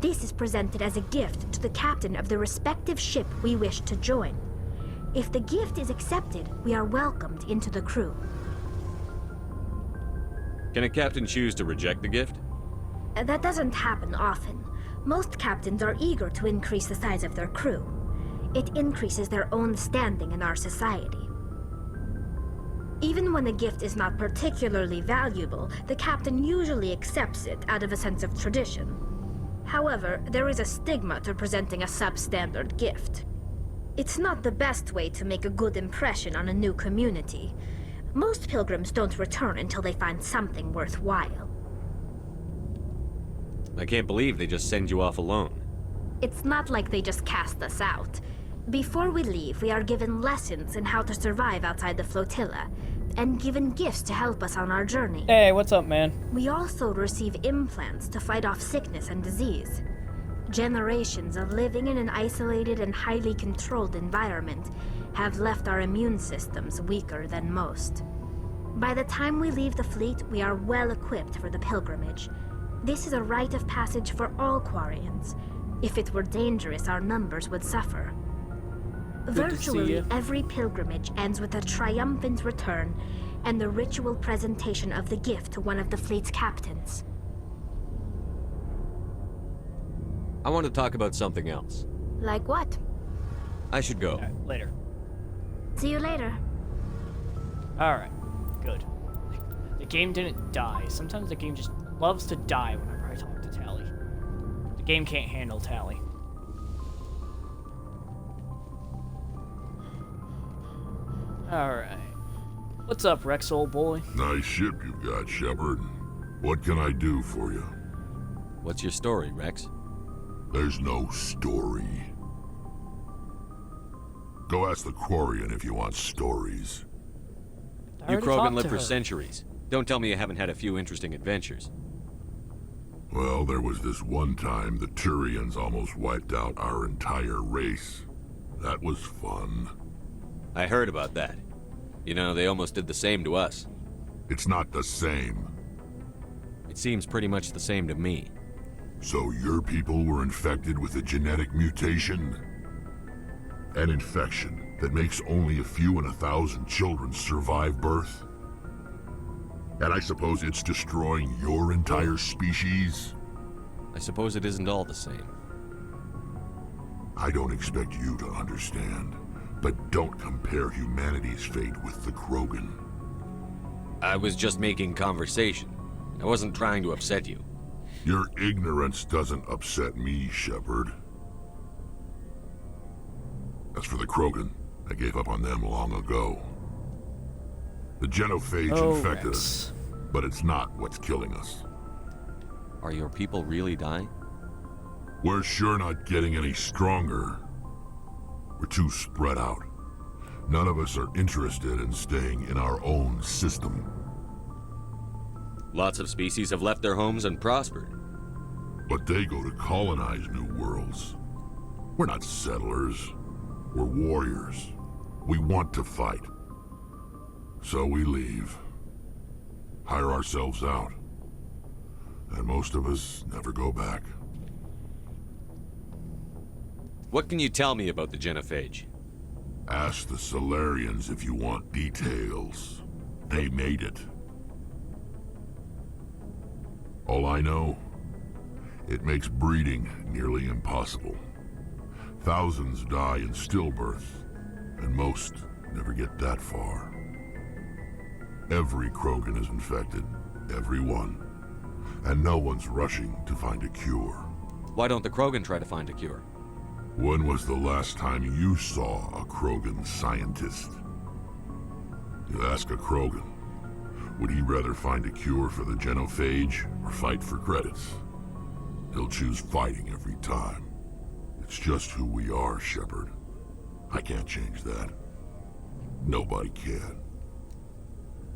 Speaker 3: This is presented as a gift to the captain of the respective ship we wish to join. If the gift is accepted, we are welcomed into the crew.
Speaker 11: Can a captain choose to reject the gift?
Speaker 3: That doesn't happen often. Most captains are eager to increase the size of their crew. It increases their own standing in our society. Even when the gift is not particularly valuable, the captain usually accepts it out of a sense of tradition. However, there is a stigma to presenting a substandard gift. It's not the best way to make a good impression on a new community. Most pilgrims don't return until they find something worthwhile.
Speaker 11: I can't believe they just send you off alone.
Speaker 3: It's not like they just cast us out. Before we leave, we are given lessons in how to survive outside the flotilla, and given gifts to help us on our journey.
Speaker 1: Hey, what's up, man?
Speaker 3: We also receive implants to fight off sickness and disease. Generations of living in an isolated and highly controlled environment have left our immune systems weaker than most. By the time we leave the fleet, we are well equipped for the pilgrimage. This is a rite of passage for all Quarians. If it were dangerous, our numbers would suffer. Virtually every pilgrimage ends with a triumphant return and the ritual presentation of the gift to one of the fleet's captains.
Speaker 11: I want to talk about something else.
Speaker 3: Like what?
Speaker 11: I should go.
Speaker 1: Later.
Speaker 3: See you later.
Speaker 1: Alright, good. The game didn't die. Sometimes the game just loves to die whenever I talk to Tali. The game can't handle Tali. Alright. What's up, Rex, old boy?
Speaker 4: Nice ship you've got, Shepard. What can I do for you?
Speaker 11: What's your story, Rex?
Speaker 4: There's no story. Go ask the Quarian if you want stories.
Speaker 11: You Krogan lived for centuries. Don't tell me you haven't had a few interesting adventures.
Speaker 4: Well, there was this one time the Turians almost wiped out our entire race. That was fun.
Speaker 11: I heard about that. You know, they almost did the same to us.
Speaker 4: It's not the same.
Speaker 11: It seems pretty much the same to me.
Speaker 4: So your people were infected with a genetic mutation? An infection that makes only a few in 1,000 children survive birth? And I suppose it's destroying your entire species?
Speaker 11: I suppose it isn't all the same.
Speaker 4: I don't expect you to understand, but don't compare humanity's fate with the Krogan.
Speaker 11: I was just making conversation. I wasn't trying to upset you.
Speaker 4: Your ignorance doesn't upset me, Shepard. As for the Krogan, I gave up on them long ago. The genophage infected us, but it's not what's killing us.
Speaker 11: Are your people really dying?
Speaker 4: We're sure not getting any stronger. We're too spread out. None of us are interested in staying in our own system.
Speaker 11: Lots of species have left their homes and prospered.
Speaker 4: But they go to colonize new worlds. We're not settlers. We're warriors. We want to fight. So we leave. Hire ourselves out. And most of us never go back.
Speaker 11: What can you tell me about the genophage?
Speaker 4: Ask the Solarians if you want details. They made it. All I know, it makes breeding nearly impossible. Thousands die in stillbirth, and most never get that far. Every Krogan is infected, every one. And no one's rushing to find a cure.
Speaker 11: Why don't the Krogan try to find a cure?
Speaker 4: When was the last time you saw a Krogan scientist? You ask a Krogan, would he rather find a cure for the genophage or fight for credits? He'll choose fighting every time. It's just who we are, Shepard. I can't change that. Nobody can.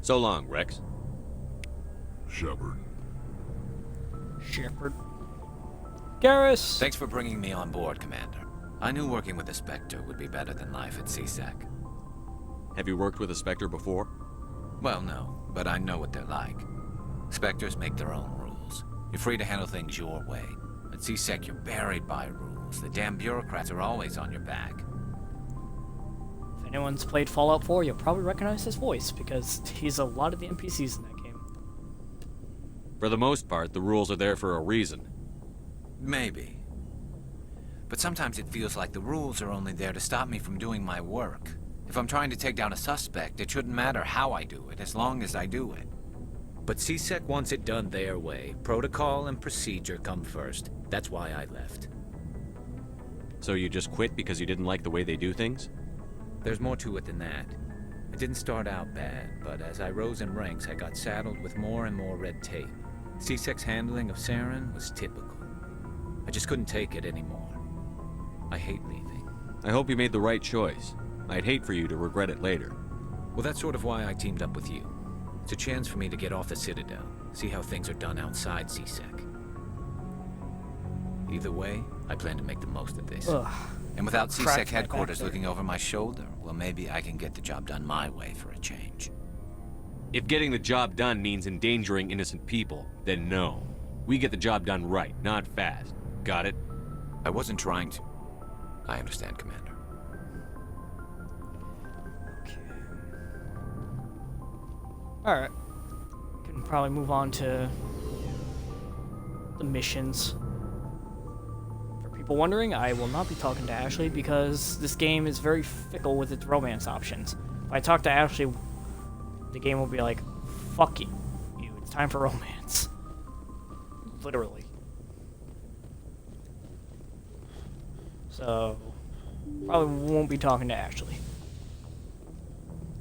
Speaker 11: So long, Rex.
Speaker 4: Shepard.
Speaker 1: Shepard. Garrus!
Speaker 18: Thanks for bringing me on board, Commander. I knew working with a Spectre would be better than life at C-Sec.
Speaker 11: Have you worked with a Spectre before?
Speaker 18: Well, no, but I know what they're like. Spectres make their own rules. You're free to handle things your way. At C-Sec, you're buried by rules. The damn bureaucrats are always on your back.
Speaker 1: If anyone's played Fallout 4, you'll probably recognize his voice, because he's a lot of the NPCs in that game.
Speaker 11: For the most part, the rules are there for a reason.
Speaker 18: Maybe. But sometimes it feels like the rules are only there to stop me from doing my work. If I'm trying to take down a suspect, it shouldn't matter how I do it, as long as I do it.
Speaker 20: But C-Sec wants it done their way. Protocol and procedure come first. That's why I left.
Speaker 11: So you just quit because you didn't like the way they do things?
Speaker 20: There's more to it than that. It didn't start out bad, but as I rose in ranks, I got saddled with more and more red tape. C-Sec's handling of Saren was typical. I just couldn't take it anymore. I hate leaving.
Speaker 11: I hope you made the right choice. I'd hate for you to regret it later.
Speaker 20: Well, that's sort of why I teamed up with you. It's a chance for me to get off the Citadel, see how things are done outside C-Sec. Either way, I plan to make the most of this.
Speaker 18: Ugh. And without C-Sec headquarters looking over my shoulder, well, maybe I can get the job done my way for a change.
Speaker 11: If getting the job done means endangering innocent people, then no. We get the job done right, not fast. Got it?
Speaker 20: I wasn't trying to. I understand, Commander.
Speaker 1: Okay. Alright. Can probably move on to the missions. For people wondering, I will not be talking to Ashley because this game is very fickle with its romance options. If I talk to Ashley, the game will be like, fuck you. It's time for romance. Literally. So, probably won't be talking to Ashley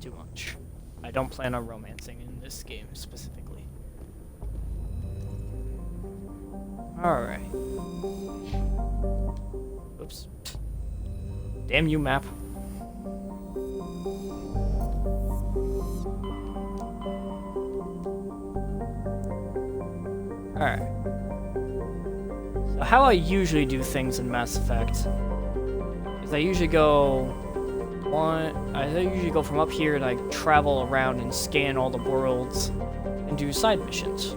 Speaker 1: too much. I don't plan on romancing in this game specifically. Alright. Oops. Damn you, map. Alright. how I usually do things in Mass Effect is I usually go from up here and I travel around and scan all the worlds and do side missions.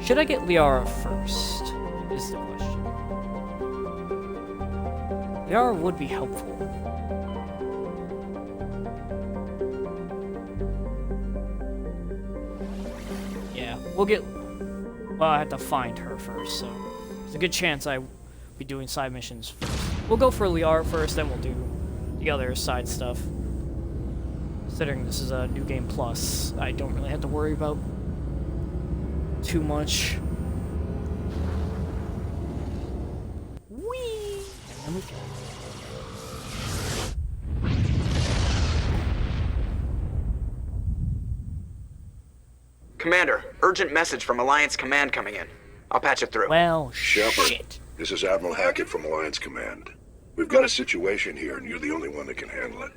Speaker 1: Should I get Liara first? Is the question. Liara would be helpful. Yeah, we'll get... Well, I have to find her first, so... There's a good chance I'll be doing side missions first. We'll go for Liara first, then we'll do the other side stuff. Considering this is a New Game Plus, I don't really have to worry about too much. Whee! And then we fly.
Speaker 16: Commander, urgent message from Alliance Command coming in. I'll patch it through.
Speaker 1: Well,
Speaker 21: Shepard,
Speaker 1: shit.
Speaker 21: This is Admiral Hackett from Alliance Command. We've got a situation here, and you're the only one that can handle it.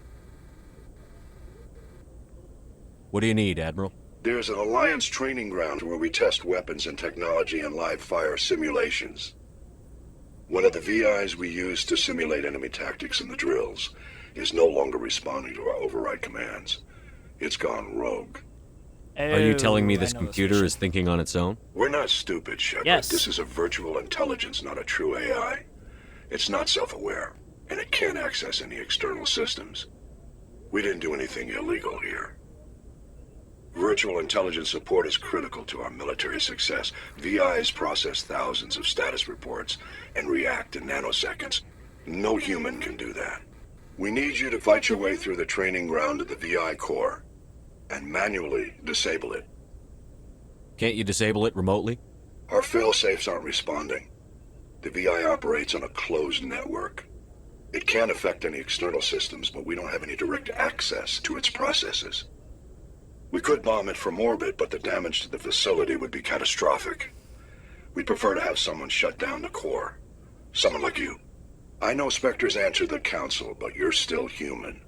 Speaker 11: What do you need, Admiral?
Speaker 21: There's an Alliance training ground where we test weapons and technology in live-fire simulations. One of the VIs we use to simulate enemy tactics in the drills is no longer responding to our override commands. It's gone rogue.
Speaker 11: Are you telling me this computer is thinking on its own?
Speaker 21: We're not stupid, Shepard.
Speaker 1: Yes.
Speaker 21: This is a virtual intelligence, not a true AI. It's not self-aware, and it can't access any external systems. We didn't do anything illegal here. Virtual intelligence support is critical to our military success. VIs process thousands of status reports and react in nanoseconds. No human can do that. We need you to fight your way through the training ground of the VI core and manually disable it.
Speaker 11: Can't you disable it remotely?
Speaker 21: Our fail-safes aren't responding. The VI operates on a closed network. It can affect any external systems, but we don't have any direct access to its processes. We could bomb it from orbit, but the damage to the facility would be catastrophic. We'd prefer to have someone shut down the core. Someone like you. I know Spectres answer the Council, but you're still human.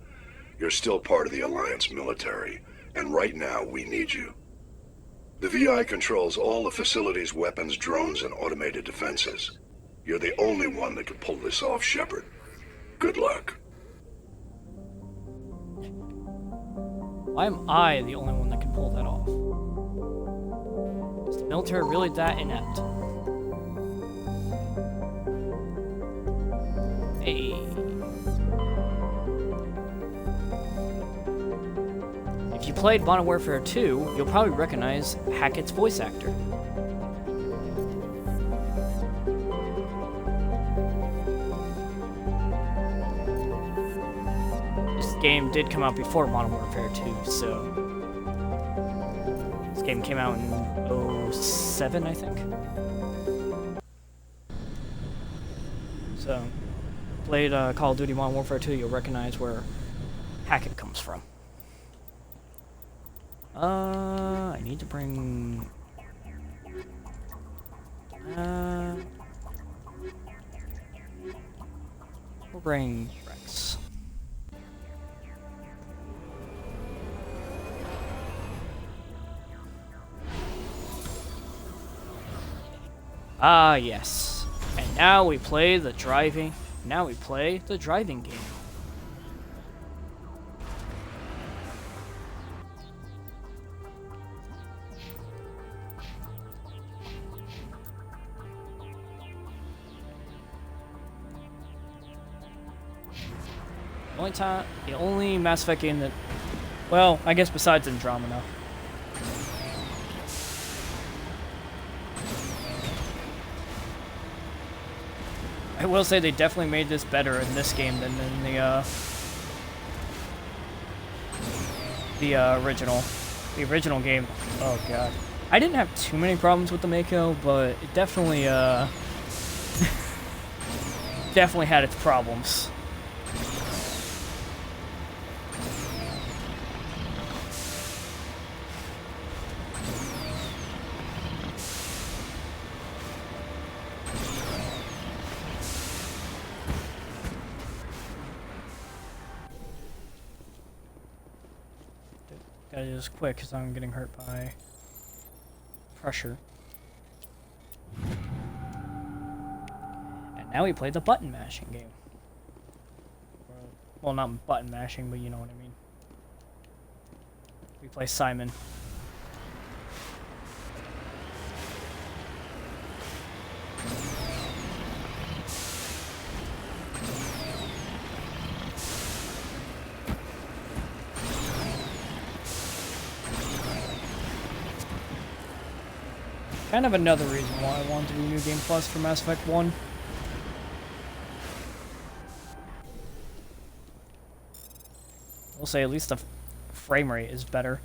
Speaker 21: You're still part of the Alliance military, and right now we need you. The VI controls all the facility's weapons, drones, and automated defenses. You're the only one that can pull this off, Shepard. Good luck.
Speaker 1: Why am I the only one that can pull that off? Is the military really that inept? Hey. If you played Modern Warfare 2, you'll probably recognize Hackett's voice actor. This game did come out before Modern Warfare 2, so... This game came out in 07, I think? So, played Call of Duty Modern Warfare 2, you'll recognize where Hackett comes from. I need to bring... we'll bring Rex. Ah, yes. And now we play the driving... Now we play the driving game. The only Mass Effect game that, well, I guess besides Andromeda. I will say they definitely made this better in this game than in the original. The original game. Oh god, I didn't have too many problems with the Mako, but it definitely definitely had its problems. Gotta do this quick because I'm getting hurt by pressure. And now we play the button mashing game. Well, not button mashing, but you know what I mean. We play Simon. Kind of another reason why I wanted to do New Game Plus for Mass Effect 1. We'll say at least the frame rate is better.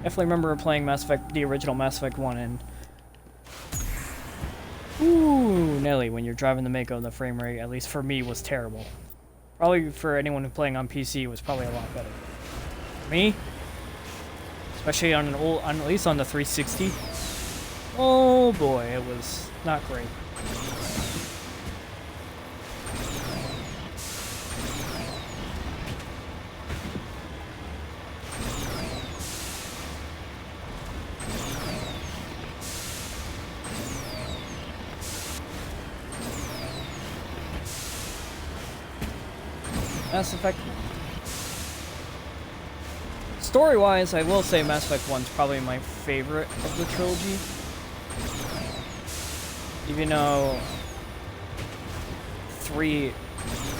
Speaker 1: Definitely remember playing Mass Effect, the original Mass Effect 1, and ooh, Nelly, when you're driving the Mako, the frame rate, at least for me, was terrible. Probably for anyone who's playing on PC, it was probably a lot better. For me, especially on an old, at least on the 360. Oh boy, it was not great. Mass Effect. Story-wise, I will say Mass Effect 1's probably my favorite of the trilogy. Even though 3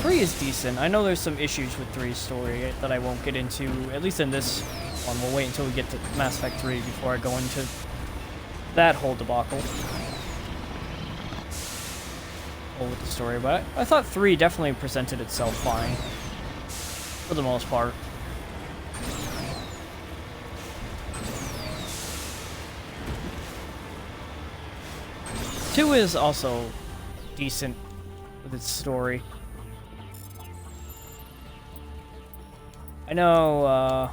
Speaker 1: is decent. I know there's some issues with 3's story that I won't get into, at least in this one. We'll wait until we get to Mass Effect 3 before I go into that whole debacle. With the story, but I thought 3 definitely presented itself fine. For the most part. Two is also decent with its story. I know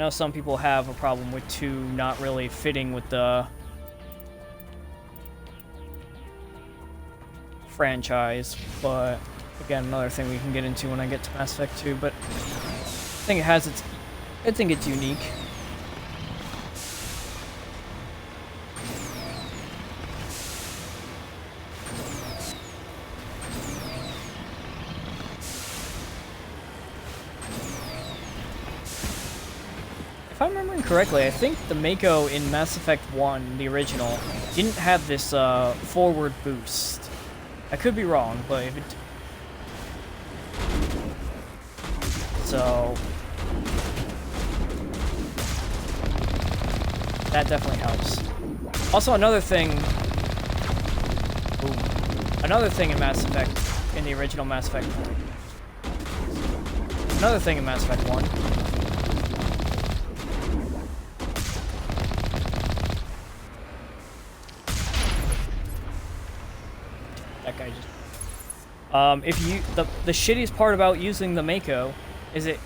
Speaker 1: some people have a problem with 2 not really fitting with the franchise, but again, another thing we can get into when I get to Mass Effect 2, but I think it's unique. If I'm remembering correctly, I think the Mako in Mass Effect 1, the original, didn't have this forward boost. I could be wrong, but if it... So... that definitely helps. Also, another thing... Ooh. Another thing in Mass Effect, in the original Mass Effect 1. Another thing in Mass Effect 1. That guy just... if you... The shittiest part about using the Mako is you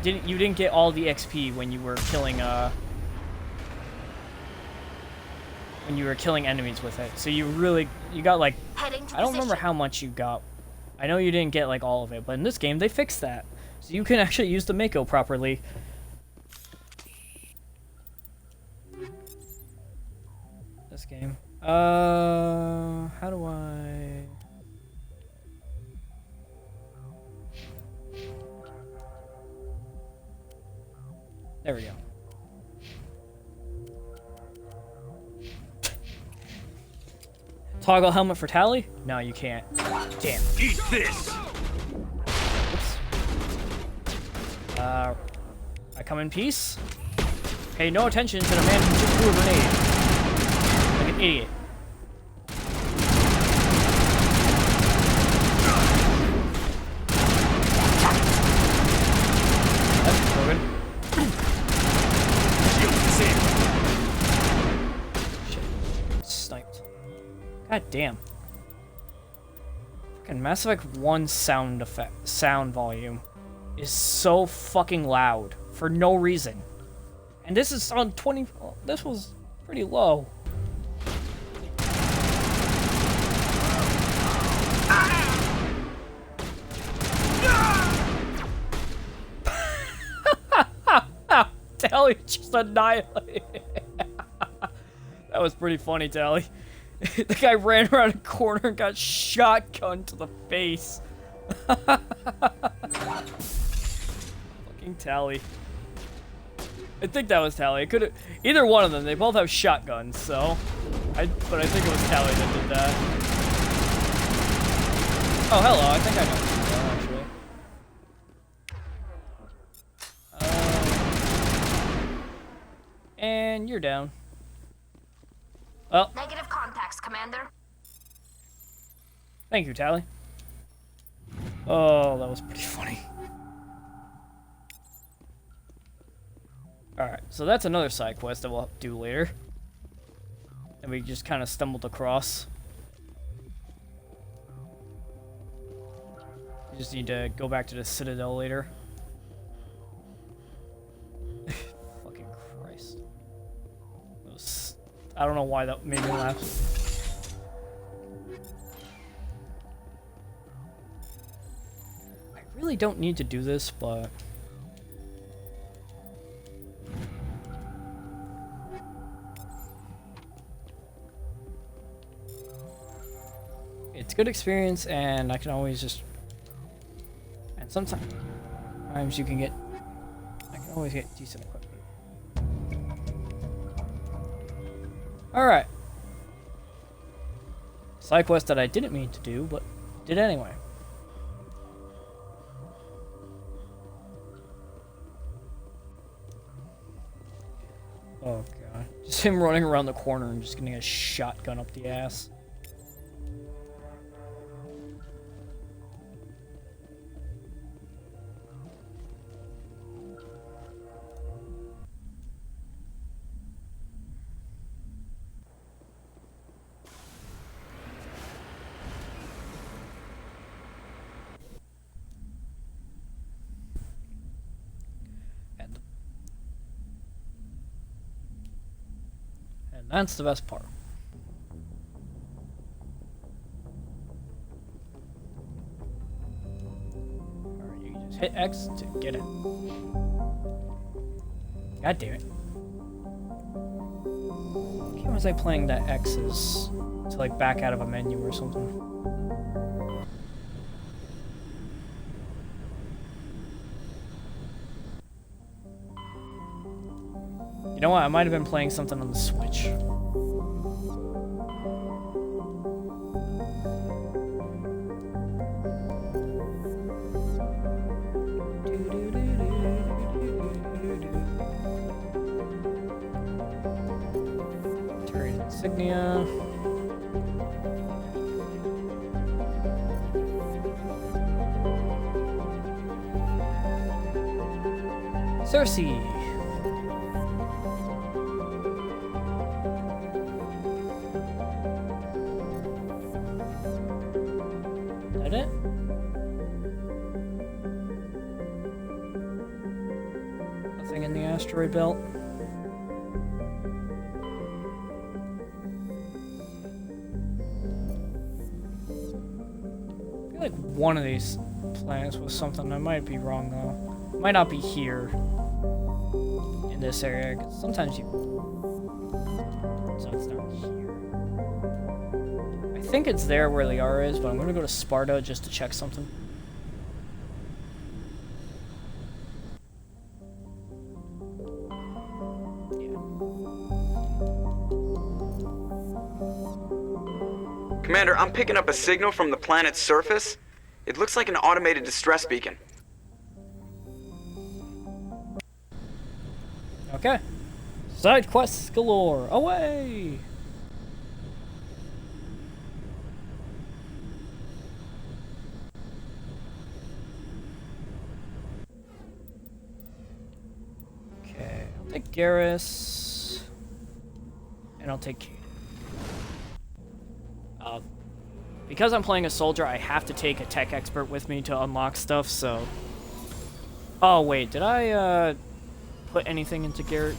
Speaker 1: didn't get all the XP when you were killing, when you were killing enemies with it. So you got like... I don't remember how much you got. I know you didn't get like all of it, but in this game they fixed that. So you can actually use the Mako properly. This game. How do I... There we go. Toggle helmet for Tali? No, you can't. Damn. Eat this! Oops. I come in peace. Pay no attention to the man who just threw a grenade. Like an idiot. That's broken. Shit. Sniped. God damn. Fucking Mass Effect 1 sound volume is so fucking loud for no reason. And this is on 20. This was pretty low. Tali just annihilated. That was pretty funny, Tali. The guy ran around a corner and got shotgunned to the face. Fucking Tali. I think that was Tali. It could have either one of them. They both have shotguns, so but I think it was Tali that did that. Oh, hello. I think I know this actually. And you're down. Well.
Speaker 3: Negative contacts, Commander.
Speaker 1: Thank you, Tali. Oh, that was pretty funny. Alright, so that's another side quest that we'll do later. And we just kind of stumbled across. We just need to go back to the Citadel later. Fucking Christ. I don't know why that made me laugh. I really don't need to do this, but... it's good experience, and I can always just... and sometimes you can get... I can always get decent equipment. Alright. Side quest that I didn't mean to do, but did anyway. Oh god. Just him running around the corner and just getting a shotgun up the ass. That's the best part. Alright, you can just hit X to get it. God damn it. Why was I playing that X's to like back out of a menu or something? You know what? I might have been playing something on the Switch. Turret insignia. Cersei. It? Nothing in the asteroid belt. I feel like one of these planets was something. I might be wrong though. It might not be here in this area, because sometimes you. So it's not here. I think it's there where the R is, but I'm gonna go to Sparta just to check something.
Speaker 16: Commander, I'm picking up a signal from the planet's surface. It looks like an automated distress beacon.
Speaker 1: Okay. Side quests galore. Away! Okay, I'll take Garrus. And I'll take Kate. Because I'm playing a soldier, I have to take a tech expert with me to unlock stuff, so... Oh, wait, did I, put anything into Garrus'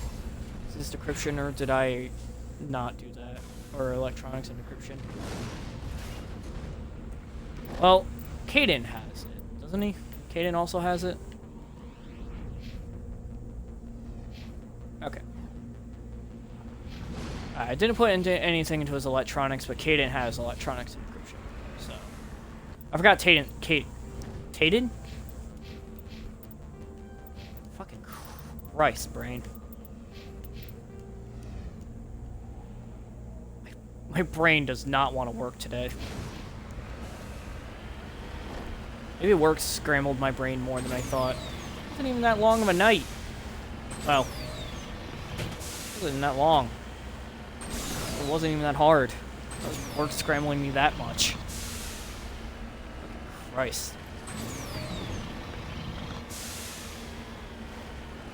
Speaker 1: decryption, or did I not do that? Or electronics and decryption? Well, Kaidan has it, doesn't he? Kaidan also has it? I didn't put anything into his electronics, but Kaidan has electronics encryption. So I forgot Kaidan. Fucking Christ, brain. My brain does not want to work today. Maybe work scrambled my brain more than I thought. It wasn't even that long of a night. Well, it wasn't that long. It wasn't even that hard. Work scrambling me that much. Christ.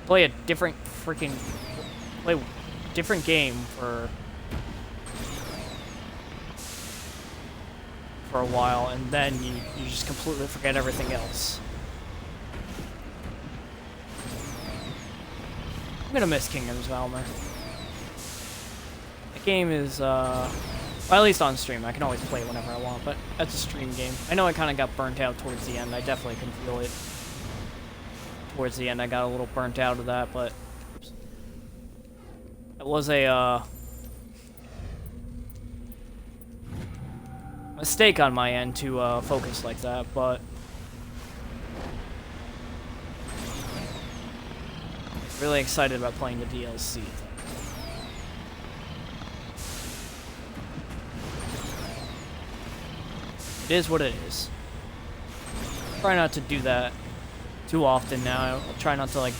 Speaker 1: Play a different freaking... Play a different game for a while, and then you just completely forget everything else. I'm gonna miss Kingdoms of Amalur. The game is, well, at least on stream. I can always play it whenever I want, but that's a stream game. I know I kind of got burnt out towards the end. I definitely can feel it. Towards the end, I got a little burnt out of that, but it was a, mistake on my end to focus like that, but really excited about playing the DLC. It is what it is. Try not to do that too often now. I'll try not to like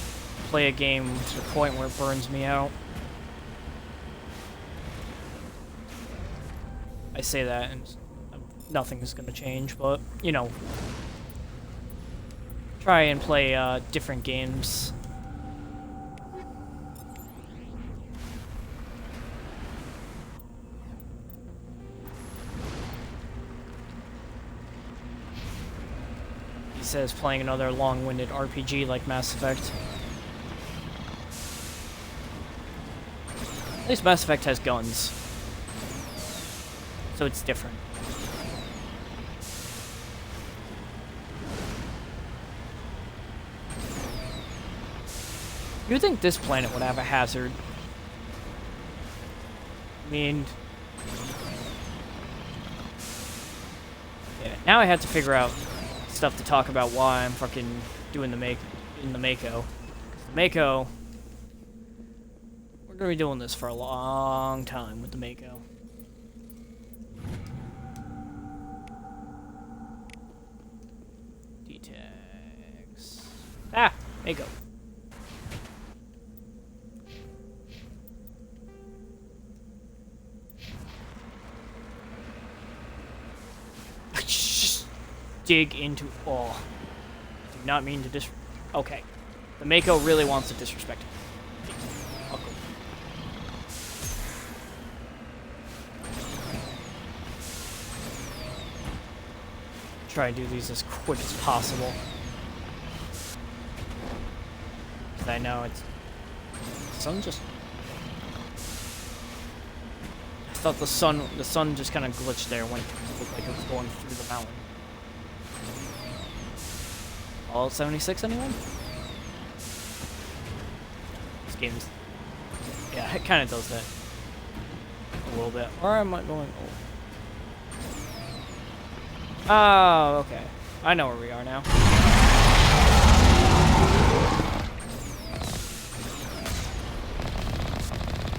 Speaker 1: play a game to the point where it burns me out. I say that and nothing's gonna change, but you know, try and play different games. He says playing another long-winded RPG like Mass Effect. At least Mass Effect has guns, so it's different. You'd think this planet would have a hazard. I mean... Yeah, now I have to figure out stuff to talk about why I'm fucking doing the Mako. The Mako... We're gonna be doing this for a long time with the Mako. D-tags. Ah! Mako. Dig into... Oh. I do not mean to Okay. The Mako really wants to disrespect me. Oh, cool. Try and do these as quick as possible. Because I know it's... The sun just... I thought the sun just kind of glitched there when it looked like it was going through the mountain. All 76, anyone? This game's... Yeah, it kind of does that. A little bit. Or am I going... Oh, okay. I know where we are now.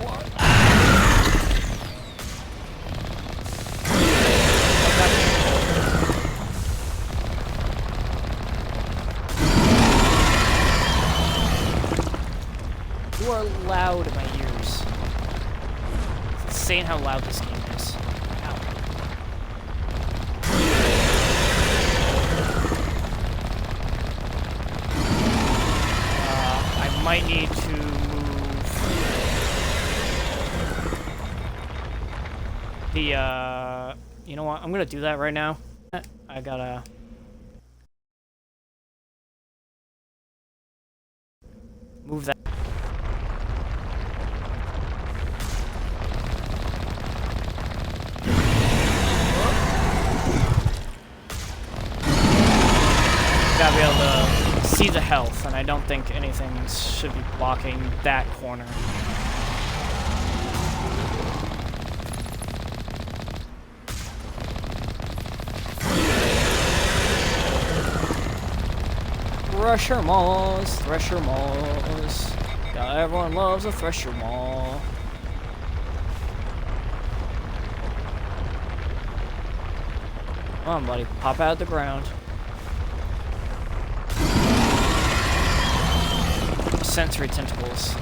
Speaker 1: What? You are loud in my ears. It's insane how loud this game is. Ow. I might need to move the, you know what? I'm gonna do that right now. I gotta... move that. Gotta be able to see the health, and I don't think anything should be blocking that corner. Thresher Maws, Thresher Maws. Yeah, everyone loves a Thresher Maw. Come on, buddy. Pop out of the ground. Sensory tentacles.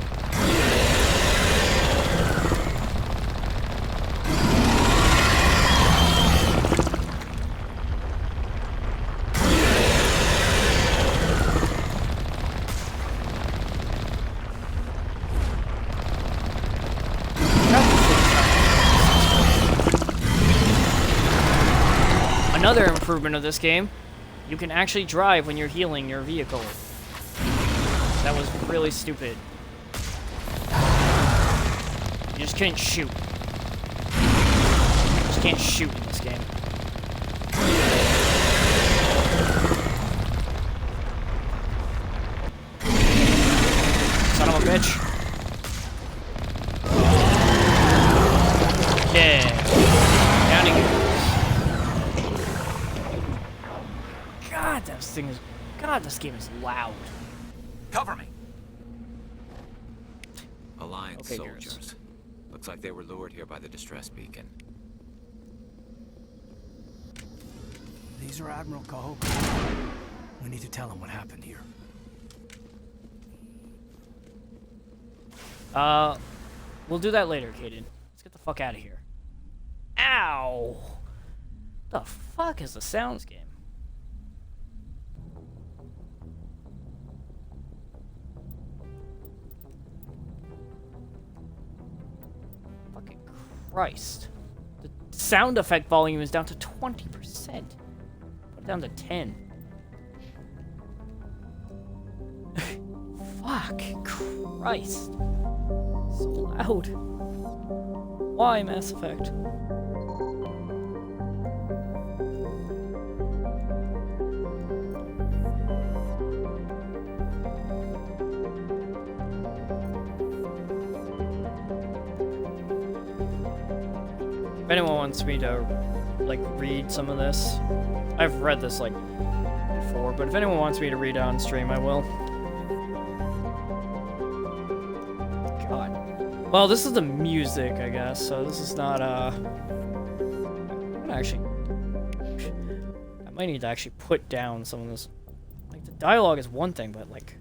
Speaker 1: Another improvement of this game, you can actually drive when you're healing your vehicle. That was really stupid. You just couldn't shoot. You just can't shoot in this game. Son of a bitch. Yeah. Down he goes. God, this thing is... God, this game is loud.
Speaker 18: Cover me! Alliance soldiers. Looks like they were lured here by the distress beacon.
Speaker 6: These are Admiral Kahoku. We need to tell him what happened here.
Speaker 1: We'll do that later, Kaden. Let's get the fuck out of here. Ow! The fuck is the sounds game? Fucking Christ. The sound effect volume is down to 20%. Put it down to 10. Fuck Christ. So loud. Why Mass Effect? If anyone wants me to, like, read some of this, I've read this, like, before, but if anyone wants me to read it on stream, I will. God. Well, this is the music, I guess, so this is not, I'm gonna actually... I might need to actually put down some of this. Like, the dialogue is one thing, but, like,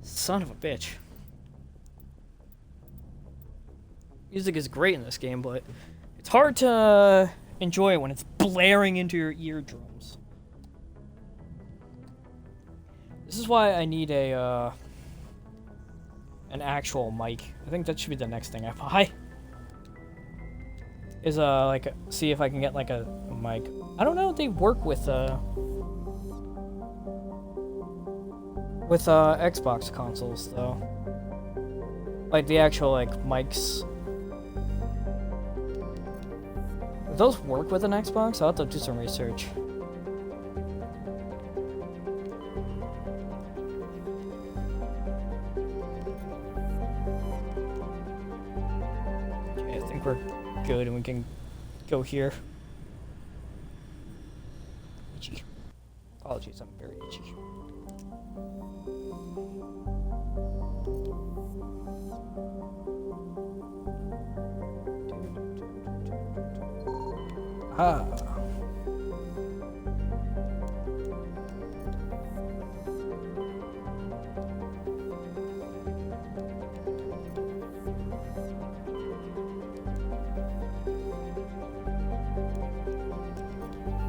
Speaker 1: son of a bitch. Music is great in this game, but it's hard to enjoy it when it's blaring into your eardrums. This is why I need a, an actual mic. I think that should be the next thing I buy. Is, like, see if I can get, like, a mic. I don't know if they work with Xbox consoles, though. Like, the actual, like, mics. Do those work with an Xbox? I'll have to do some research. Okay, I think we're good and we can go here. Itchy. Apologies, I'm very itchy. Ah.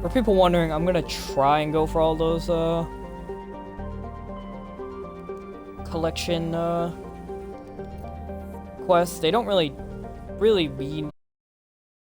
Speaker 1: For people wondering, I'm gonna try and go for all those collection quests. They don't really mean